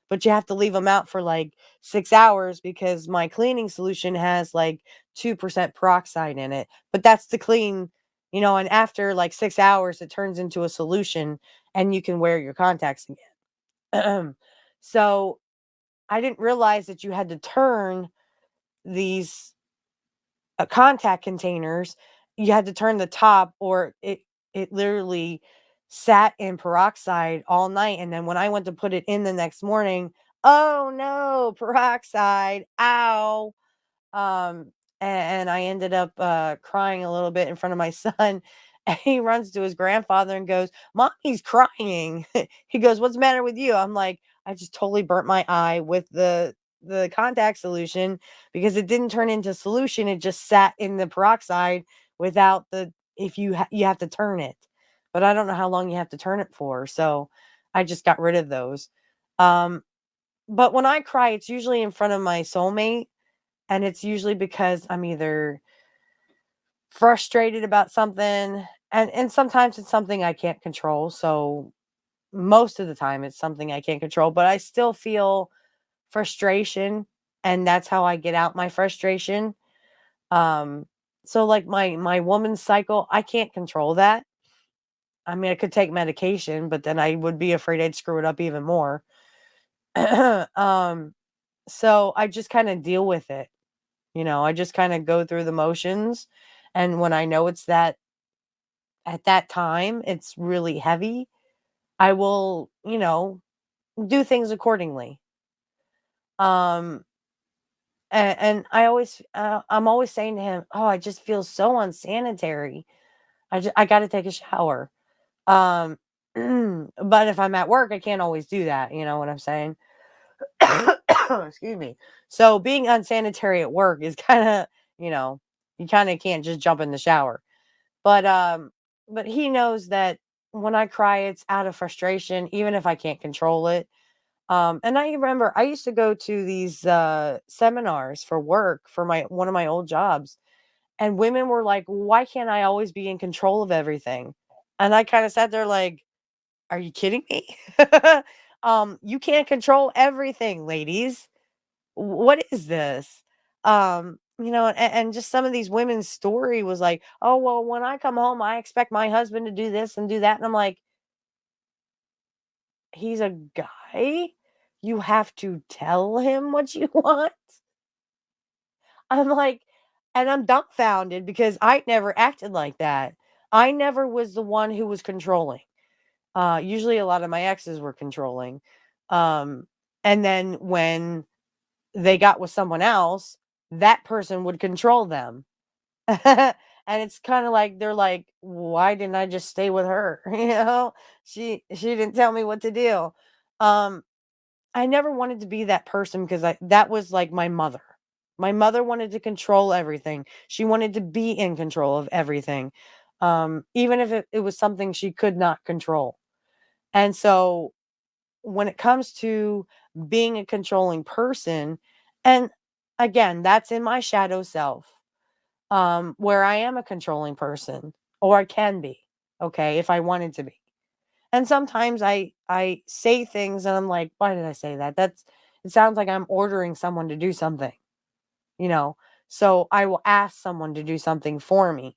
But you have to leave them out for like 6 hours because my cleaning solution has like 2% peroxide in it. But that's to clean, and after like 6 hours, it turns into a solution and you can wear your contacts again. So I didn't realize that you had to turn these contact containers. You had to turn the top, or it literally sat in peroxide all night. And then when I went to put it in the next morning, oh no, peroxide! Ow! Um, and I ended up crying a little bit in front of my son. And he runs to his grandfather and goes, "Mommy's crying." He goes, "What's the matter with you?" I'm like, "I just totally burnt my eye with the contact solution because it didn't turn into solution. It just sat in the peroxide without the if you have to turn it, but I don't know how long you have to turn it for. So I just got rid of those. Um, but when I cry, it's usually in front of my soulmate, and it's usually because I'm either frustrated about something, and sometimes it's something I can't control. So most of the time it's something I can't control, but I still feel frustration, and that's how I get out my frustration. Um so like my woman's cycle, I can't control that. I mean, I could take medication, but then I would be afraid I'd screw it up even more. um so I just kind of deal with it. I just kind of go through the motions, and when I know it's that at that time it's really heavy, I will, do things accordingly. Um and I'm always saying to him, "Oh, I just feel so unsanitary. I got to take a shower." Um but if I'm at work, I can't always do that, you know what I'm saying? Excuse me. So being unsanitary at work is kind of, you kind of can't just jump in the shower. But but he knows that when I cry, it's out of frustration, even if I can't control it. And I remember I used to go to these seminars for work for my one of my old jobs, and women were like, "Why can't I always be in control of everything?" And I kind of sat there like, "Are you kidding me? You can't control everything, ladies. What is this?" And just some of these women's story was like, "Oh, well, when I come home, I expect my husband to do this and do that." And I'm like, "He's a guy. You have to tell him what you want." I'm like, and I'm dumbfounded because I never acted like that. I never was the one who was controlling. Usually a lot of my exes were controlling. Um, and then when they got with someone else, that person would control them. And it's kind of like they're like, why didn't I just stay with her? She didn't tell me what to do. Um, I never wanted to be that person because that was like my mother. My mother wanted to control everything. She wanted to be in control of everything. Even if it was something she could not control. And so when it comes to being a controlling person, and again, that's in my shadow self, where I am a controlling person, or I can be, okay, if I wanted to be. And sometimes I say things and I'm like, why did I say that? It sounds like I'm ordering someone to do something, you know. So I will ask someone to do something for me.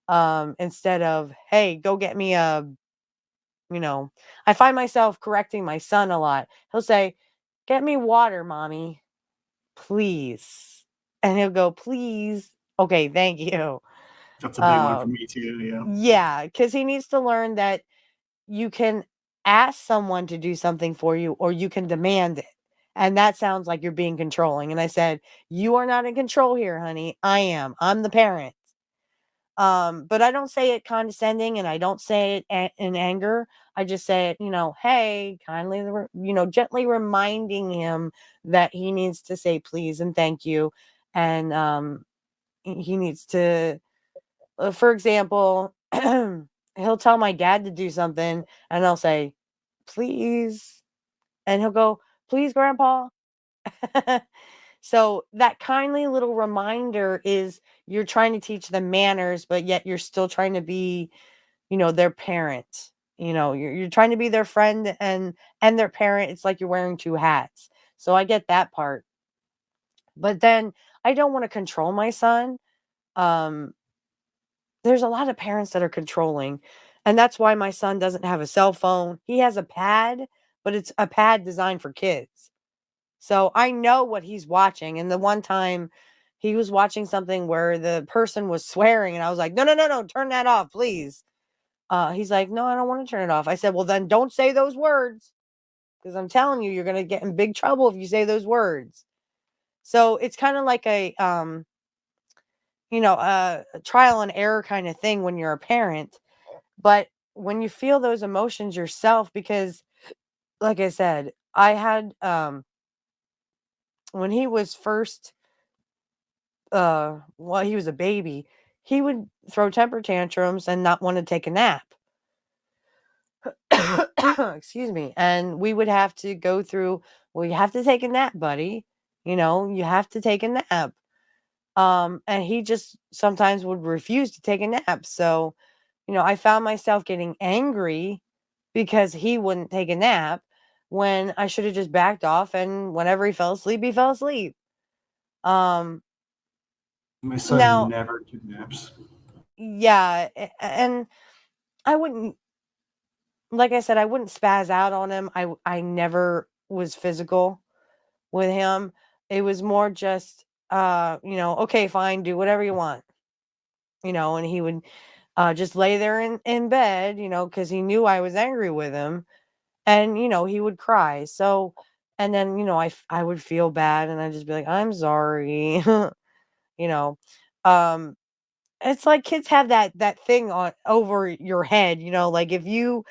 Instead of, hey, go get me a, you know, I find myself correcting my son a lot. He'll say, "Get me water, mommy, please." And he'll go, "Please." Okay, thank you. That's a big one for Um, me too. Yeah. yeah, because he needs to learn that you can ask someone to do something for you or you can demand it. And that sounds like you're being controlling. And I said, "You are not in control here, honey. I am. I'm the parent." But I don't say it condescending and I don't say it in anger. I just say it, hey, kindly, gently reminding him that he needs to say please and thank you. And he needs to, for example, he'll tell my dad to do something and I'll say, please. And he'll go, please, grandpa. So that kindly little reminder is you're trying to teach them manners, but yet you're still trying to be, their parent. You're trying to be their friend and their parent. It's like you're wearing two hats. So I get that part. But then I don't want to control my son. Um, there's a lot of parents that are controlling, and that's why my son doesn't have a cell phone. He has a pad, but it's a pad designed for kids. So I know what he's watching. And the one time he was watching something where the person was swearing, and I was like, no, no, no, no, turn that off, please. He's like, no, I don't want to turn it off. I said, well, then don't say those words because I'm telling you, you're going to get in big trouble if you say those words. So it's kind of like a trial and error kind of thing when you're a parent. But when you feel those emotions yourself, because like I said, I had, when he was first while he was a baby, he would throw temper tantrums and not want to take a nap. Excuse me. And we would have to go through, well, you have to take a nap, buddy. You have to take a nap. And he just sometimes would refuse to take a nap. So, I found myself getting angry because he wouldn't take a nap when I should have just backed off, and whenever he fell asleep, he fell asleep. Um, My son Now, never took naps. yeah, and I wouldn't, like I said, I wouldn't spaz out on him. I never was physical with him. It was more just, okay, fine, do whatever you want, and he would just lay there in bed, because he knew I was angry with him, and he would cry. So, and then I would feel bad, and I'd just be like, I'm sorry, you know. Um, It's like kids have that thing on over your head, like if you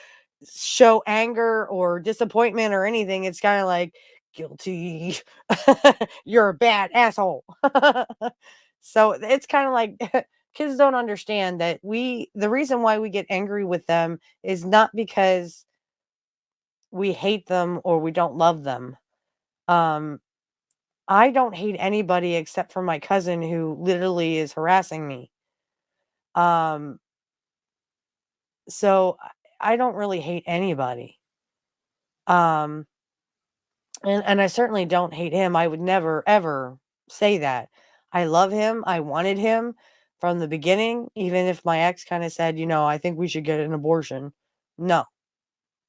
show anger or disappointment or anything, it's kind of like guilty. You're a bad asshole. So it's kind of like kids don't understand that the reason why we get angry with them is not because we hate them or we don't love them. Um, I don't hate anybody except for my cousin who literally is harassing me. Um, so I don't really hate anybody. Um, and I certainly don't hate him. I would never ever say that. I love him. I wanted him from the beginning, even if my ex kind of said, I think we should get an abortion. No,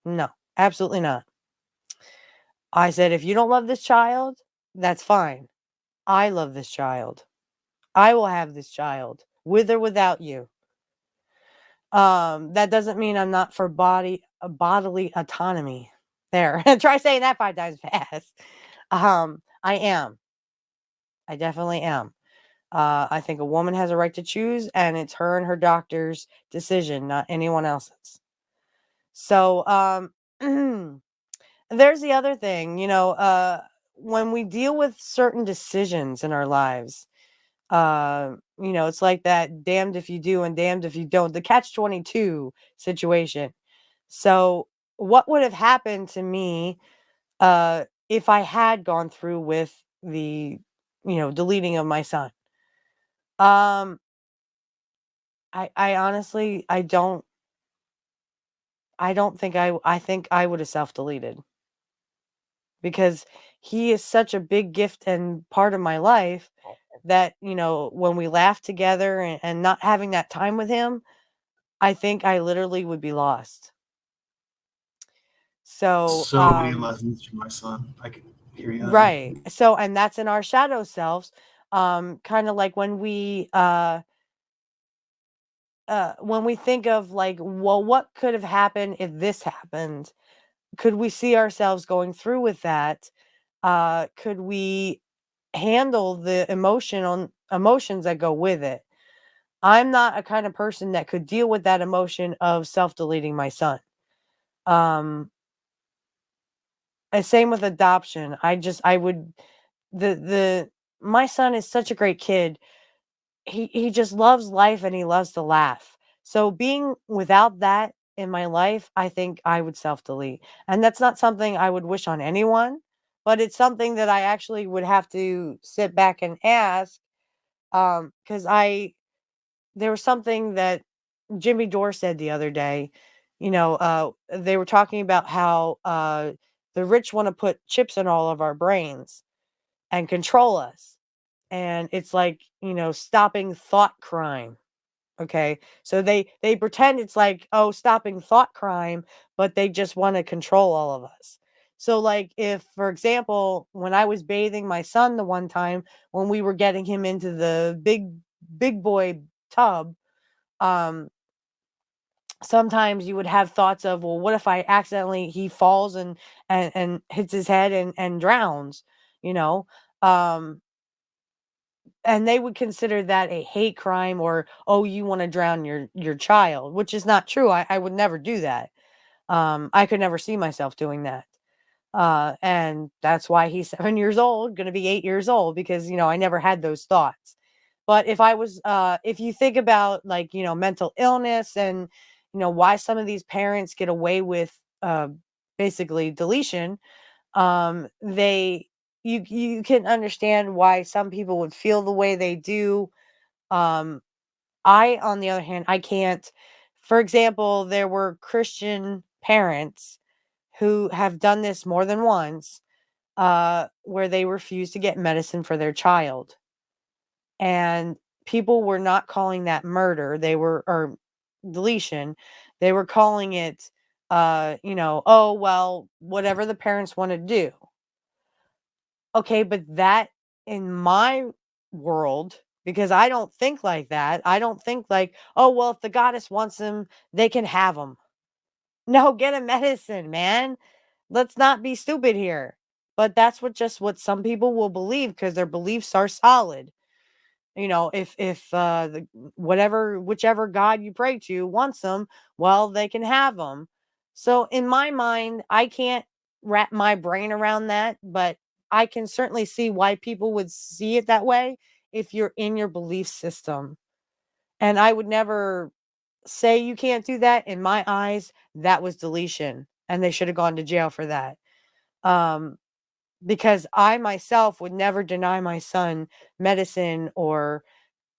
no, absolutely not. I said, if you don't love this child, that's fine. I love this child. I will have this child with or without you. That doesn't mean I'm not for bodily autonomy. There. Try saying that 5 times fast. I am. I definitely am. I think a woman has a right to choose, and it's her and her doctor's decision, not anyone else's. So, there's the other thing, when we deal with certain decisions in our lives, it's like that damned if you do and damned if you don't, the catch 22 situation. So, what would have happened to me if I had gone through with the, deleting of my son? Um, I honestly, I don't think I think I would have self-deleted because he is such a big gift and part of my life that, when we laugh together and not having that time with him, I think I literally would be lost. So, So many lessons from my son. I can hear you out. right. So, and that's in our shadow selves. Kind of like when we think of like, well, what could have happened if this happened? Could we see ourselves going through with that? Could we handle the emotions that go with it? I'm not a kind of person that could deal with that emotion of self-deleting my son. Um, and same with adoption. I would the my son is such a great kid. He just loves life and he loves to laugh. So being without that in my life, I think I would self-delete. And that's not something I would wish on anyone, but it's something that I actually would have to sit back and ask. Because there was something that Jimmy Dore said the other day. They were talking about how the rich want to put chips in all of our brains and control us. And it's like, stopping thought crime. Okay. So they pretend it's like, oh, stopping thought crime, but they just want to control all of us. So like if, for example, when I was bathing my son the one time when we were getting him into the big boy tub, um sometimes you would have thoughts of, well, what if I accidentally he falls and hits his head and drowns, you know? Um and they would consider that a hate crime or, oh, you want to drown your child, which is not true. I would never do that. I could never see myself doing that. And that's why he's 7 years old, going to be 8 years old, because, I never had those thoughts. But if you think about like, mental illness and, why some of these parents get away with basically deletion, they, you can understand why some people would feel the way they do. Um, on the other hand, I can't. For example, there were Christian parents who have done this more than once, where they refuse to get medicine for their child. And people were not calling that murder. Or deletion. They were calling it, oh, well, whatever the parents want to do. Okay, but that in my world, because I don't think like that. I don't think like, oh, well, if the goddess wants them, they can have them. No, get a medicine, man. Let's not be stupid here. But that's what some people will believe because their beliefs are solid. If the whichever god you pray to wants them, well, they can have them. So in my mind, I can't wrap my brain around that, but I can certainly see why people would see it that way if you're in your belief system. And I would never say you can't do that. In my eyes, that was deletion, and they should have gone to jail for that. Um, because I myself would never deny my son medicine or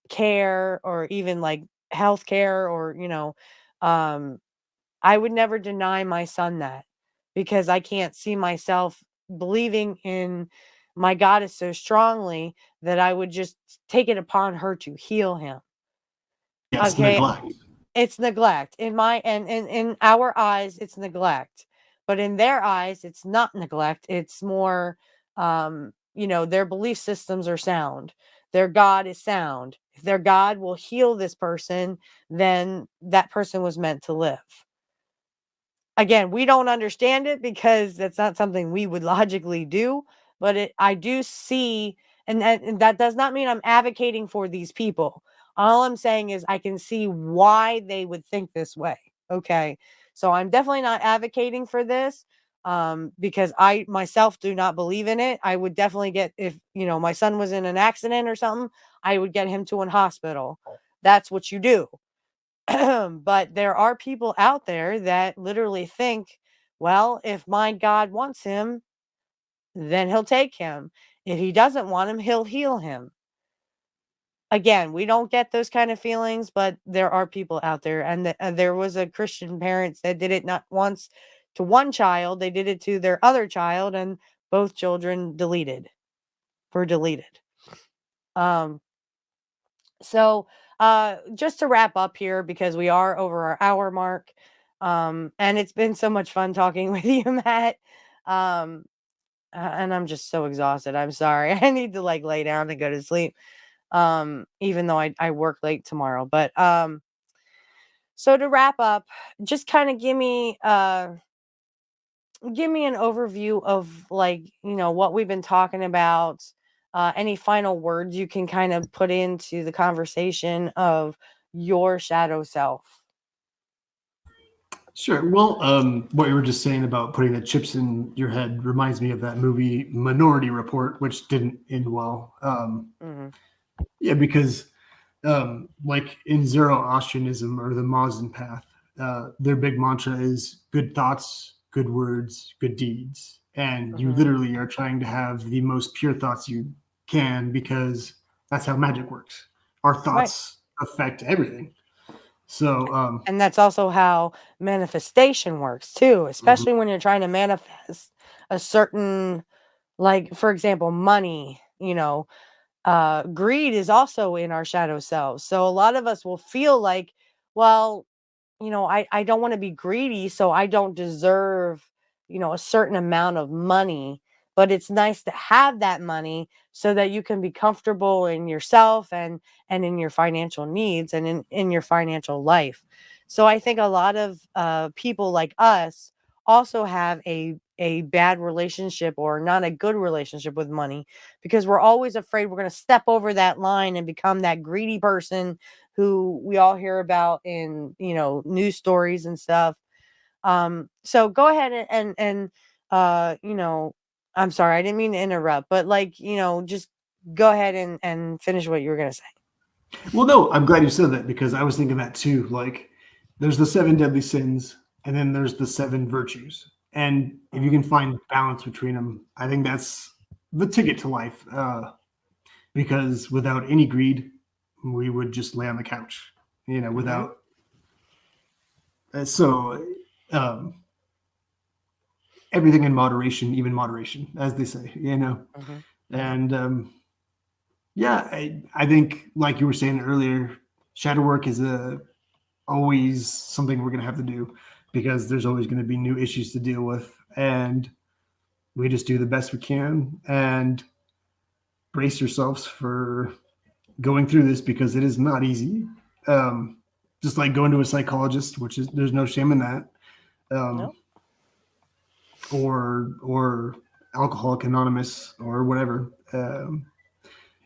care or even like health care or, um, I would never deny my son that because I can't see myself believing in my goddess so strongly that I would just take it upon her to heal him. Yes, Okay. neglect. It's neglect. In my and in our eyes, it's neglect. But in their eyes, it's not neglect. It's more their belief systems are sound. Their God is sound. If their God will heal this person, then that person was meant to live. Again, we don't understand it because that's not something we would logically do, but I do see, and that does not mean I'm advocating for these people. All I'm saying is I can see why they would think this way. Okay. So I'm definitely not advocating for this because I myself do not believe in it. I would definitely get, if, my son was in an accident or something, I would get him to a hospital. That's what you do. But there are people out there that literally think, well, if my God wants him, then he'll take him. If he doesn't want him, he'll heal him. Again, we don't get those kind of feelings, but there are people out there. And there was a Christian parents that did it not once to one child, they did it to their other child, and both children were deleted. Um, So, just to wrap up here, because we are over our hour mark, and it's been so much fun talking with you, Matt. Um, and I'm just so exhausted. I'm sorry. I need to like lay down and go to sleep. Even though I work late tomorrow. But so to wrap up, just kind of give me an overview of like, what we've been talking about. Any final words you can kind of put into the conversation of your shadow self. Sure. Well, what you were just saying about putting the chips in your head reminds me of that movie Minority Report, which didn't end well. Hmm. Yeah, because like in Zoroastrianism or the Moslem path, their big mantra is good thoughts, good words, good deeds. And you Hmm. literally are trying to have the most pure thoughts you can because that's how magic works. Our Right. thoughts affect everything. So, And that's also how manifestation works too, mhm. especially when you're trying to manifest a certain, like, for example, money, greed is also in our shadow selves. So a lot of us will feel like, well, I don't want to be greedy, so I don't deserve, a certain amount of money. But it's nice to have that money so that you can be comfortable in yourself and in your financial needs and in your financial life. So I think a lot of people like us also have a bad relationship or not a good relationship with money because we're always afraid we're going to step over that line and become that greedy person who we all hear about in, news stories and stuff. So go ahead and I'm sorry, I didn't mean to interrupt, but like, just go ahead and finish what you were gonna say. Well, no, I'm glad you said that because I was thinking that too. Like, there's the seven deadly sins, and then there's the seven virtues. And if you Mhm. can find balance between them, I think that's the ticket to life. Because without any greed, we would just lay on the couch, Mhm. without. So, um, everything in moderation, even moderation, as they say. Mhm. And yeah, I think, like you were saying earlier, shadow work is always something we're going to have to do because there's always going to be new issues to deal with. And we just do the best we can and brace yourselves for going through this because it is not easy. Um, just like going to a psychologist, which is there's no shame in that, um, Nope. or Alcoholic Anonymous or whatever.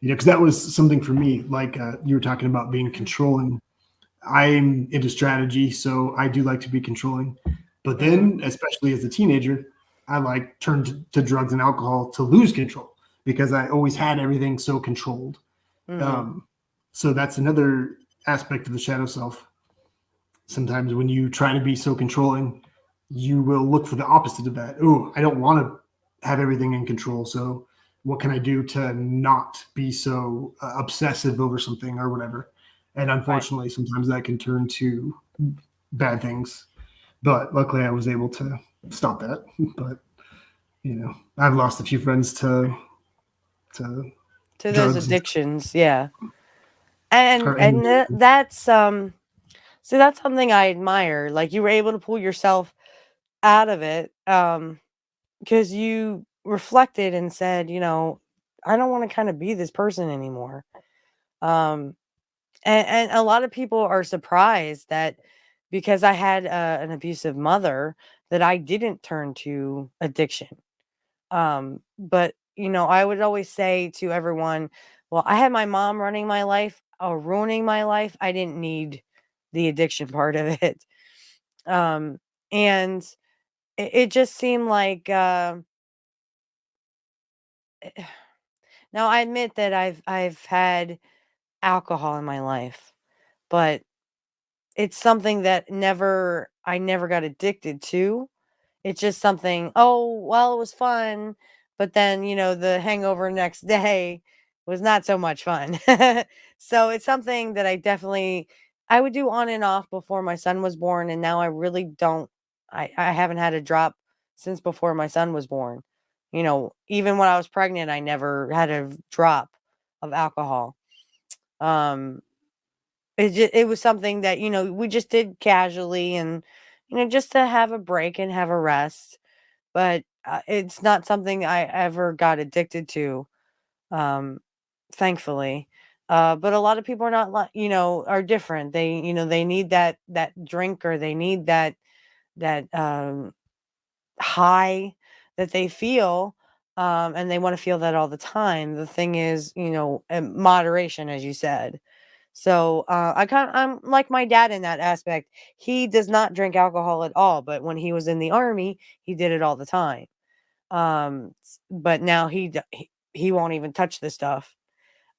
Because that was something for me. Like you were talking about being Mhm. controlling. I'm into strategy, so I do like to be controlling. But Mhm. then, especially as a teenager, I like turned to drugs and alcohol to lose control because I always had everything so controlled. Mhm. Um, so that's another aspect of the shadow self. Sometimes when you try to be so controlling, you will look for the opposite of that. Oh, I don't want to have everything in control. So what can I do to not be so obsessive over something or whatever? And Right. unfortunately, sometimes that can turn to bad things. But luckily, I was able to stop that. But I've lost a few friends to To those drugs and addictions, yeah. or And any. that's see, that's something I admire. Like, you were able to pull yourself out of it, because you reflected and said, I don't want to kind of be this person anymore. Um, and a lot of people are surprised that because I had an abusive mother, that I didn't turn to addiction. But I would always say to everyone, well, I had my mom running my life or ruining my life. I didn't need the addiction part of it. Um, and it just seemed like now I admit that I've had alcohol in my life, but it's something that I never got addicted to. It's just something, "Oh, well, it was fun," but then, the hangover next day was not so much fun. So, it's something that I would do on and off before my son was born, and now I really don't. I haven't had a drop since before my son was born. Even when I was pregnant, I never had a drop of alcohol. Um, it was something that, we just did casually and, just to have a break and have a rest, but, it's not something I ever got addicted to, um, thankfully. But a lot of people are not like, are different. They need that drink, or they need that high that they feel, and they want to feel that all the time. The thing is, moderation, as you said. So I'm like my dad in that aspect. He does not drink alcohol at all, but when he was in the army, he did it all the time. But now he won't even touch the stuff.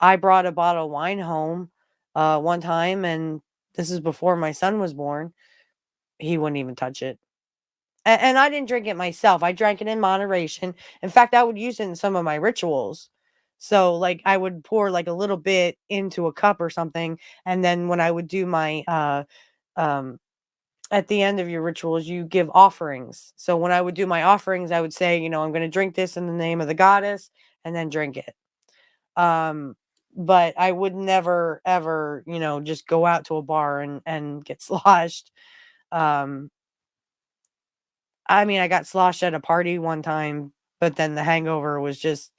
I brought a bottle of wine home one time, and this is before my son was born. He wouldn't even touch it. And I didn't drink it myself. I drank it in moderation. In fact, I would use it in some of my rituals. So, like, I would pour like a little bit into a cup or something, and then when I would do my um at the end of your rituals, you give offerings. So when I would do my offerings, I would say, I'm going to drink this in the name of the goddess, and then drink it. Um, but I would never ever, just go out to a bar and get sloshed. Um, I mean, I got sloshed at a party one time, but then the hangover was just,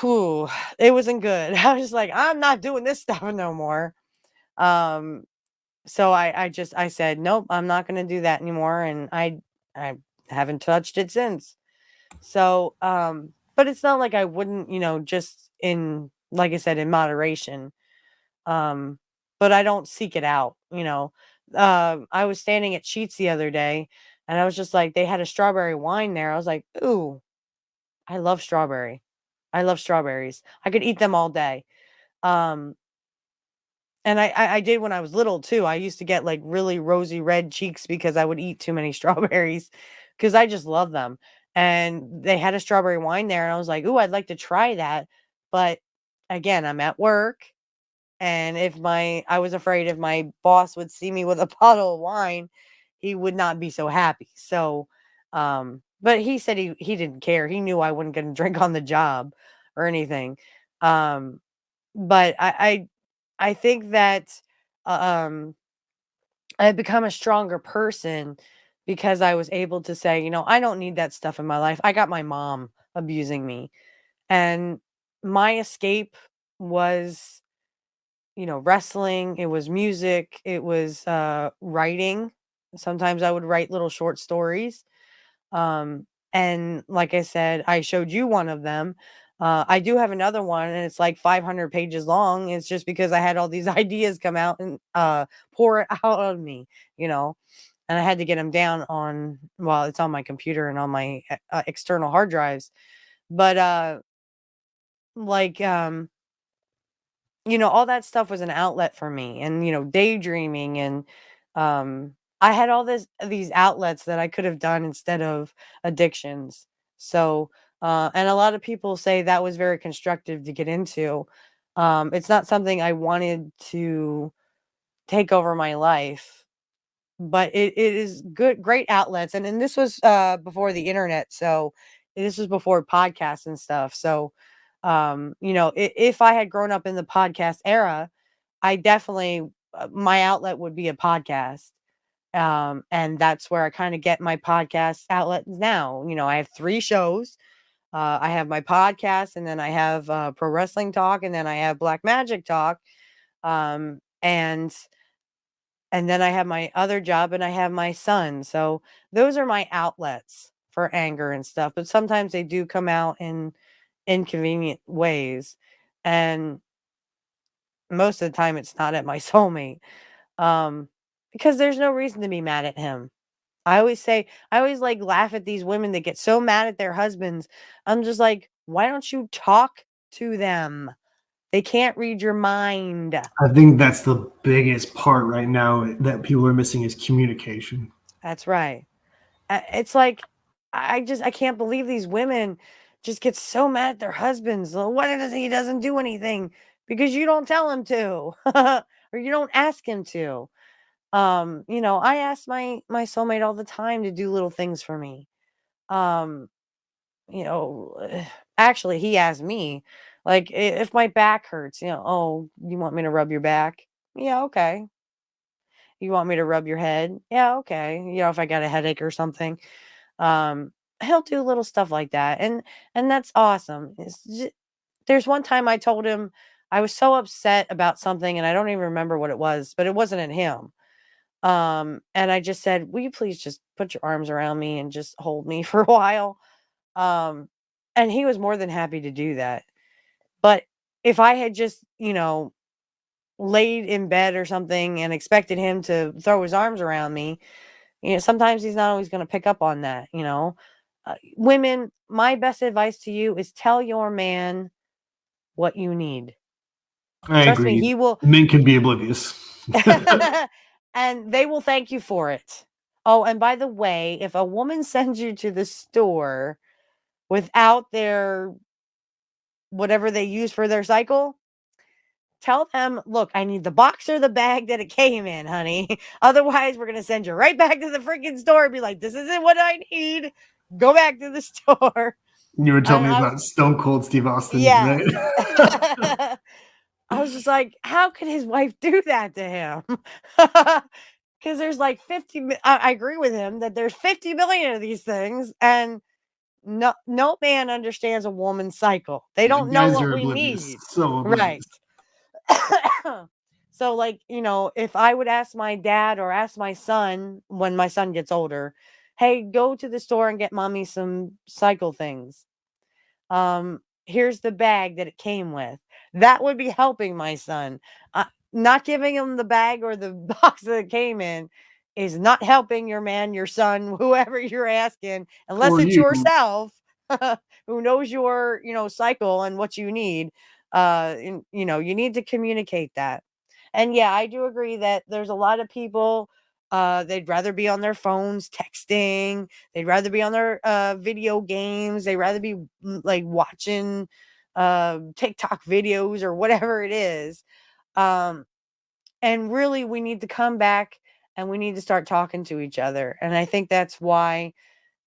whew, it wasn't good. I was just like, I'm not doing this stuff no more. Um, so I said, nope, I'm not going to do that anymore. And I haven't touched it since. So, but it's not like I wouldn't, just like I said, in moderation. Um, but I don't seek it out. I was standing at Sheets the other day, and I was just like, they had a strawberry wine there. I was like, ooh, I love strawberry. I love strawberries. I could eat them all day. Um, and I did when I was little too. I used to get like really rosy red cheeks because I would eat too many strawberries because I just love them. And they had a strawberry wine there, and I was like, ooh, I'd like to try that. But again, I'm at work. And I was afraid if my boss would see me with a bottle of wine, he would not be so happy. So, but he said he didn't care. He knew I wasn't going to drink on the job or anything. Um, but I think that uh, um, I've become a stronger person because I was able to say, I don't need that stuff in my life. I got my mom abusing me, and my escape was, wrestling, it was music, it was writing. Sometimes I would write little short stories. Um, and like I said, I showed you one of them. I do have another one, and it's like 500 pages long. It's just because I had all these ideas come out and pour it out of me, you know, and I had to get them down well, it's on my computer and on my external hard drives. But like, all that stuff was an outlet for me, and, daydreaming, and I had all these outlets that I could have done instead of addictions. So, and a lot of people say that was very constructive to get into. It's not something I wanted to take over my life, but it is great outlets. And this was before the internet, so this was before podcasts and stuff. So, if I had grown up in the podcast era, I definitely my outlet would be a podcast. And that's where I kind of get my podcast outlets now. I have 3 shows. I have my podcast, and then I have pro wrestling talk, and then I have black magic talk. And then I have my other job, and I have my son. So those are my outlets for anger and stuff. But sometimes they do come out in inconvenient ways. And most of the time it's not at my soulmate. Um, because there's no reason to be mad at him. I always like laugh at these women that get so mad at their husbands. I'm just like, why don't you talk to them? They can't read your mind. I think that's the biggest part right now that people are missing is communication. That's right. It's like I can't believe these women just get so mad at their husbands. Well, why does he doesn't do anything? Because you don't tell him to, or you don't ask him to. I ask my soulmate all the time to do little things for me. Um, you know, actually, he asked me, like, if my back hurts, oh, you want me to rub your back? Yeah, okay. You want me to rub your head? Yeah, okay. If I got a headache or something. Um, he'll do little stuff like that, and that's awesome. There's one time I told him I was so upset about something, and I don't even remember what it was, but it wasn't in him. And I just said, "Will you please just put your arms around me and just hold me for a while?" Um, and he was more than happy to do that. But if I had just, laid in bed or something and expected him to throw his arms around me, sometimes he's not always going to pick up on that. Women, my best advice to you is tell your man what you need. I Trust me, agree. he will, Men can be oblivious. and they will thank you for it. Oh, and by the way, if a woman sends you to the store without their whatever they use for their cycle, tell them, look, I need the box or the bag that it came in, honey. Otherwise, we're going to send you right back to the freaking store and be like, this isn't what I need. Go back to the store. You were telling And me I was, about Stone Cold Steve Austin, yes. right? I was just like, how could his wife do that to him? Because there's like 50. I agree with him that there's 50 million of these things. And no man understands a woman's cycle. They Yeah, don't know guys what are we oblivious. need. So Right. oblivious. So, like, if I would ask my dad or ask my son when my son gets older, hey, go to the store and get mommy some cycle things. Here's the bag that it came with. That would be helping my son. Not giving him the bag or the box that it came in is not helping your man, your son, whoever you're asking, unless Or it's you. yourself who knows your, cycle and what you need. You need to communicate that. And yeah, I do agree that there's a lot of people, they'd rather be on their phones texting. They'd rather be on their video games. They'd rather be like watching TikTok videos or whatever it is. Um, and really, we need to come back and we need to start talking to each other. And I think that's why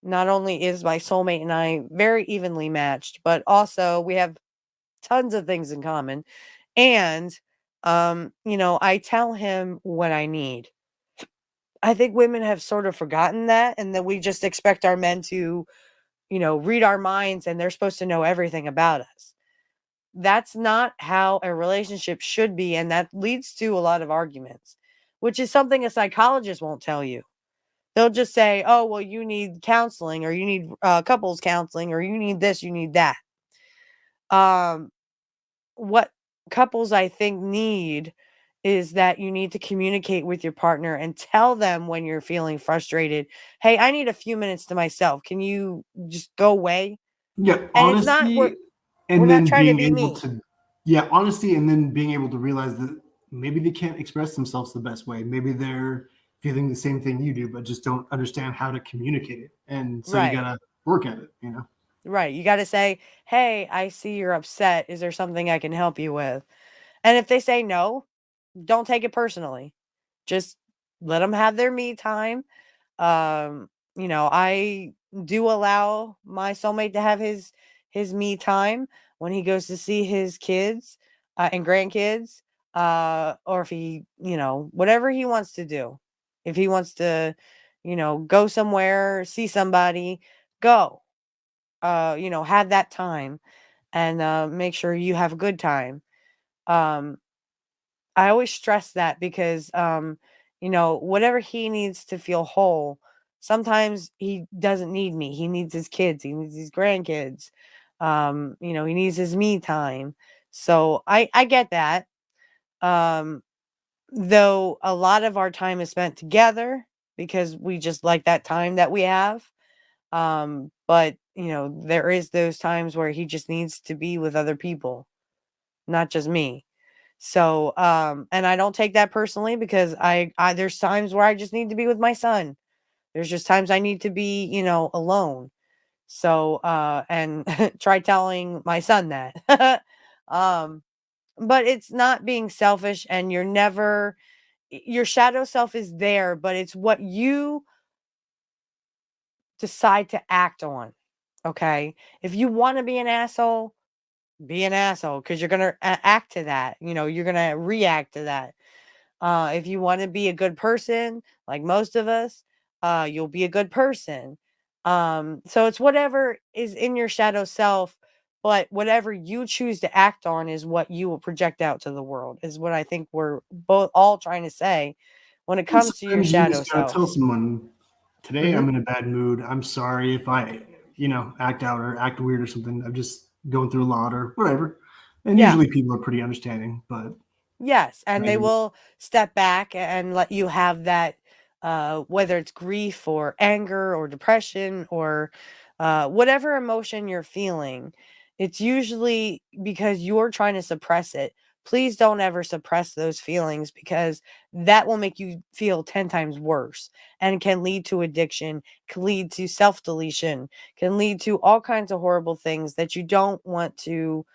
not only is my soulmate and I very evenly matched, but also we have tons of things in common. And, I tell him what I need. I think women have sort of forgotten that, and that we just expect our men to, read our minds, and they're supposed to know everything about us. That's not how a relationship should be, and that leads to a lot of arguments, which is something a psychologist won't tell you. They'll just say, "Oh, well, you need counseling, or you need couples counseling, or you need this, you need that." Um, what couples I think need is that you need to communicate with your partner and tell them when you're feeling frustrated. Hey, I need a few minutes to myself. Can you just go away? Yeah, And it's not honesty we're and not then trying to being be able mean. to Yeah, honesty, and then being able to realize that maybe they can't express themselves the best way. Maybe they're feeling the same thing you do, but just don't understand how to communicate it. And so you Right. gotta work at it, you know? Right. You got to say, "Hey, I see you're upset. Is there something I can help you with?" And if they say no, don't take it personally. Just let them have their me time. I do allow my soulmate to have his me time when he goes to see his kids and grandkids, or if he, whatever he wants to do. If he wants to, go somewhere, see somebody, go. Have that time and make sure you have a good time. Um, I always stress that because, whatever he needs to feel whole, sometimes he doesn't need me. He needs his kids, he needs his grandkids. He needs his me time. So I get that. Um, though a lot of our time is spent together because we just like that time that we have. But there is those times where he just needs to be with other people, not just me. So, and I don't take that personally because I there's times where I just need to be with my son. There's just times I need to be, alone. So, and try telling my son that. um, but it's not being selfish, and you're never your shadow self is there, but it's what you decide to act on. Okay? If you want to be an asshole because you're going to act to that. You're going to react to that. If you want to be a good person, like most of us, you'll be a good person. So it's whatever is in your shadow self, but whatever you choose to act on is what you will project out to the world, is what I think we're both all trying to say when it And comes to your sometimes you shadow just gotta tell self. someone, today Hmm. I'm in a bad mood. I'm sorry if I, act out or act weird or something. I'm just going through a lot or whatever. And Yeah. usually people are pretty understanding, but Yes, and they I, will step back and let you have that, whether it's grief or anger or depression or whatever emotion you're feeling. It's usually because you're trying to suppress it. Please don't ever suppress those feelings because that will make you feel 10 times worse and can lead to addiction, can lead to self deletion, can lead to all kinds of horrible things that you don't want to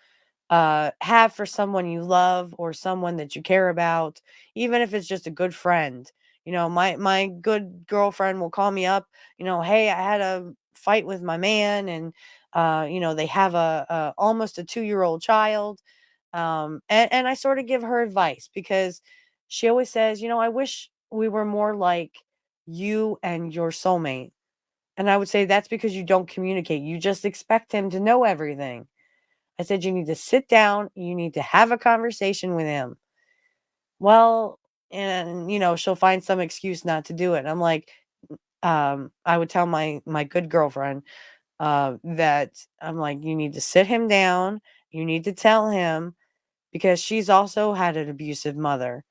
have for someone you love or someone that you care about, even if it's just a good friend. My good girlfriend will call me up, hey, I had a fight with my man, and they have a almost a 2-year old child. And I sort of give her advice because she always says, I wish we were more like you and your soulmate. And I would say that's because you don't communicate. You just expect him to know everything. I said, "You need to sit down, you need to have a conversation with him." Well, and, she'll find some excuse not to do it. I'm like, I would tell my good girlfriend, that I'm like, "You need to sit him down, you need to tell him," because she's also had an abusive mother,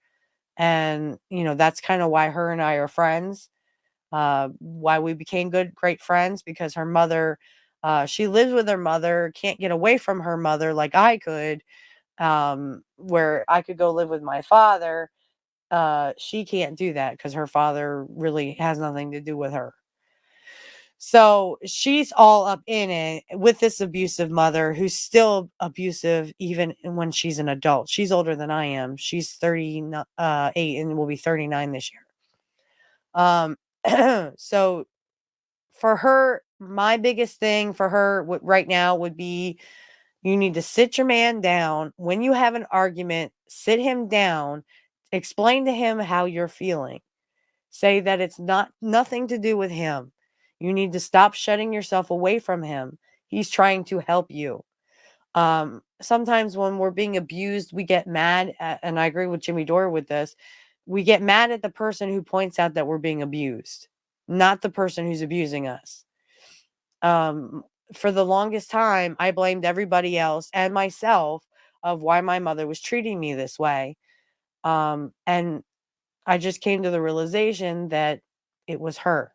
and, that's kinda why her and I are friends, why we became great friends because her mother, she lives with her mother, can't get away from her mother like I could, where I could go live with my father. She can't do that because her father really has nothing to do with her. So she's all up in it with this abusive mother who's still abusive even when she's an adult. She's older than I am. She's 38 and will be 39 this year. Um, so for her, my biggest thing for her right now would be you need to sit your man down. When you have an argument, sit him down, explain to him how you're feeling. Say that it's not nothing to do with him. You need to stop shutting yourself away from him. He's trying to help you. Sometimes when we're being abused, we get mad at, and I agree with Jimmy Dore with this. We get mad at the person who points out that we're being abused, not the person who's abusing us. Um, for the longest time, I blamed everybody else and myself of why my mother was treating me this way. And I just came to the realization that it was her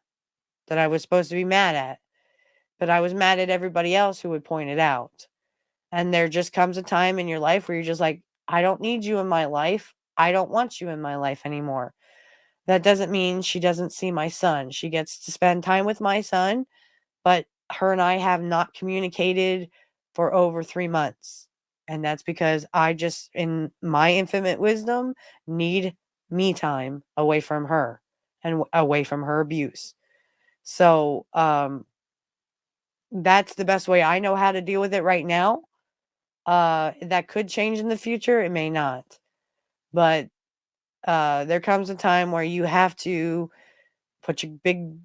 that I was supposed to be mad at, but I was mad at everybody else who would point it out. And there just comes a time in your life where you're just like, I don't need you in my life. I don't want you in my life anymore. That doesn't mean she doesn't see my son. She gets to spend time with my son, but her and I have not communicated for over 3 months. And that's because I just, in my infinite wisdom, need me time away from her and away from her abuse. So, that's the best way I know how to deal with it right now. That could change in the future. It may not. But there comes a time where you have to put your big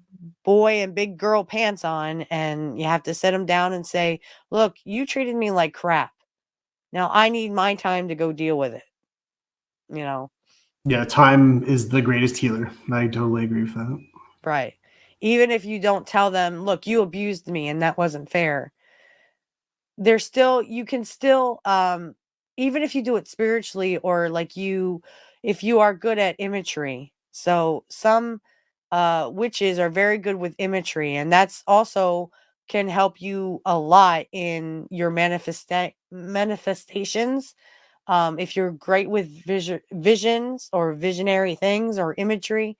boy and big girl pants on and you have to sit them down and say, look, you treated me like crap. Now I need my time to go deal with it, you know? Yeah, time is the greatest healer. I totally agree with that. Right. Even if you don't tell them, look, you abused me and that wasn't fair. There's still, you can still, even if you do it spiritually or like you, if you are good at imagery. So some witches are very good with imagery, and that's also can help you a lot in your manifestations. If you're great with visions or visionary things or imagery,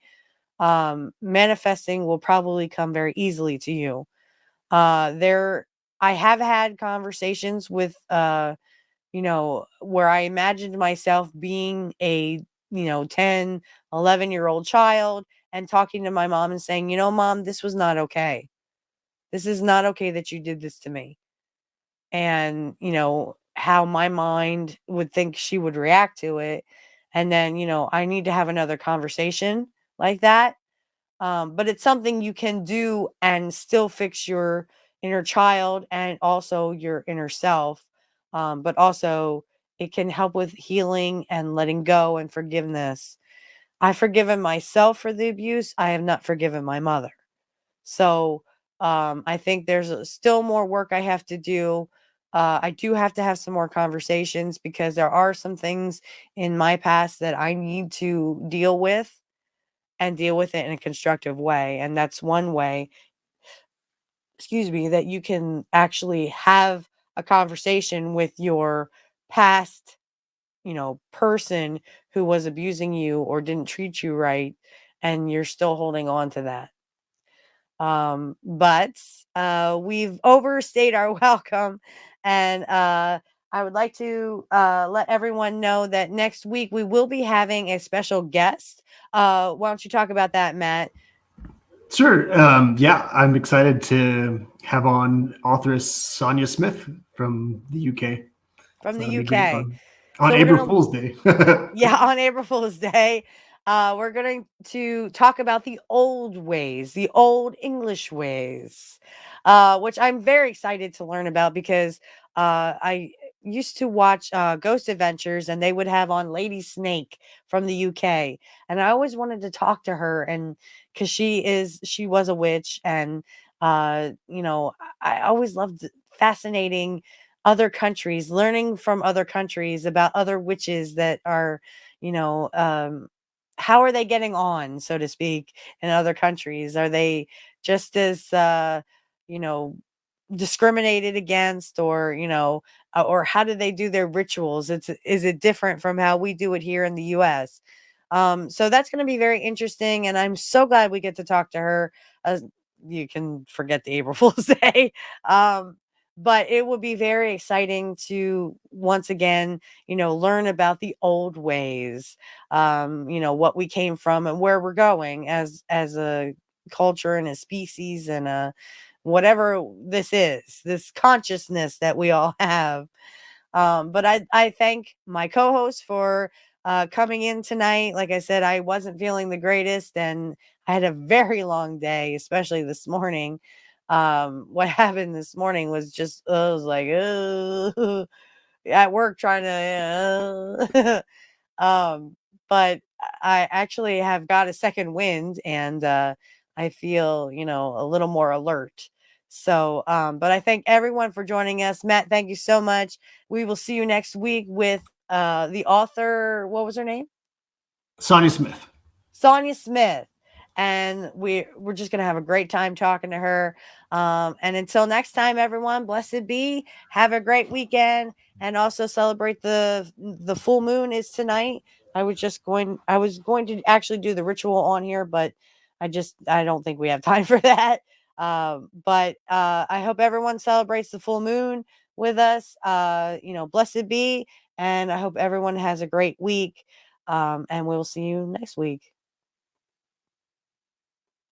manifesting will probably come very easily to you. There, I have had conversations with, where I imagined myself being a, 10, 11-year old child and talking to my mom and saying, mom, this was not okay. This is not okay that you did this to me. And, how my mind would think she would react to it. And then, I need to have another conversation like that. But it's something you can do and still fix your inner child and also your inner self. But also, it can help with healing and letting go and forgiveness. I've forgiven myself for the abuse. I have not forgiven my mother. So I think there's still more work I have to do. I do have to have some more conversations because there are some things in my past that I need to deal with and deal with it in a constructive way. And that's one way, excuse me, that you can actually have a conversation with your past, person who was abusing you or didn't treat you right. And you're still holding on to that. But we've overstayed our welcome. And I would like to let everyone know that next week we will be having a special guest. Why don't you talk about that, Matt? Sure. Yeah, I'm excited to have on authoress Sonia Smith from the UK. From So the that'll be great UK. fun on So we're April gonna, Fool's Day. yeah, on April Fool's Day, we're going to talk about the old ways, the old English ways, which I'm very excited to learn about because I used to watch Ghost Adventures and they would have on Lady Snake from the UK. And I always wanted to talk to her, and because she was a witch. And, I always loved fascinating other countries, learning from other countries about other witches that are, you know, um, how are they getting on, so to speak, in other countries? Are they just as, you know, discriminated against, or, or how do they do their rituals? Is it different from how we do it here in the US? So that's going to be very interesting. And I'm so glad we get to talk to her. Uh, you can forget the April Fool's Day. Um, but it will be very exciting to once again, learn about the old ways, what we came from and where we're going as a culture and a species and a whatever this is, this consciousness that we all have. But I thank my co-host for coming in tonight. Like I said, I wasn't feeling the greatest, and I had a very long day, especially this morning. What happened this morning was just, I was like, at work trying to, but I actually have got a second wind, and I feel, a little more alert. So, but I thank everyone for joining us. Matt, thank you so much. We will see you next week with the author. What was her name? Sonia Smith. Sonia Smith. and we're just gonna have a great time talking to her. And until next time, everyone, blessed be. Have a great weekend, and also celebrate the full moon is tonight. I was going to actually do the ritual on here, but I don't think we have time for that. But I hope everyone celebrates the full moon with us. Blessed be, and I hope everyone has a great week. And we'll see you next week.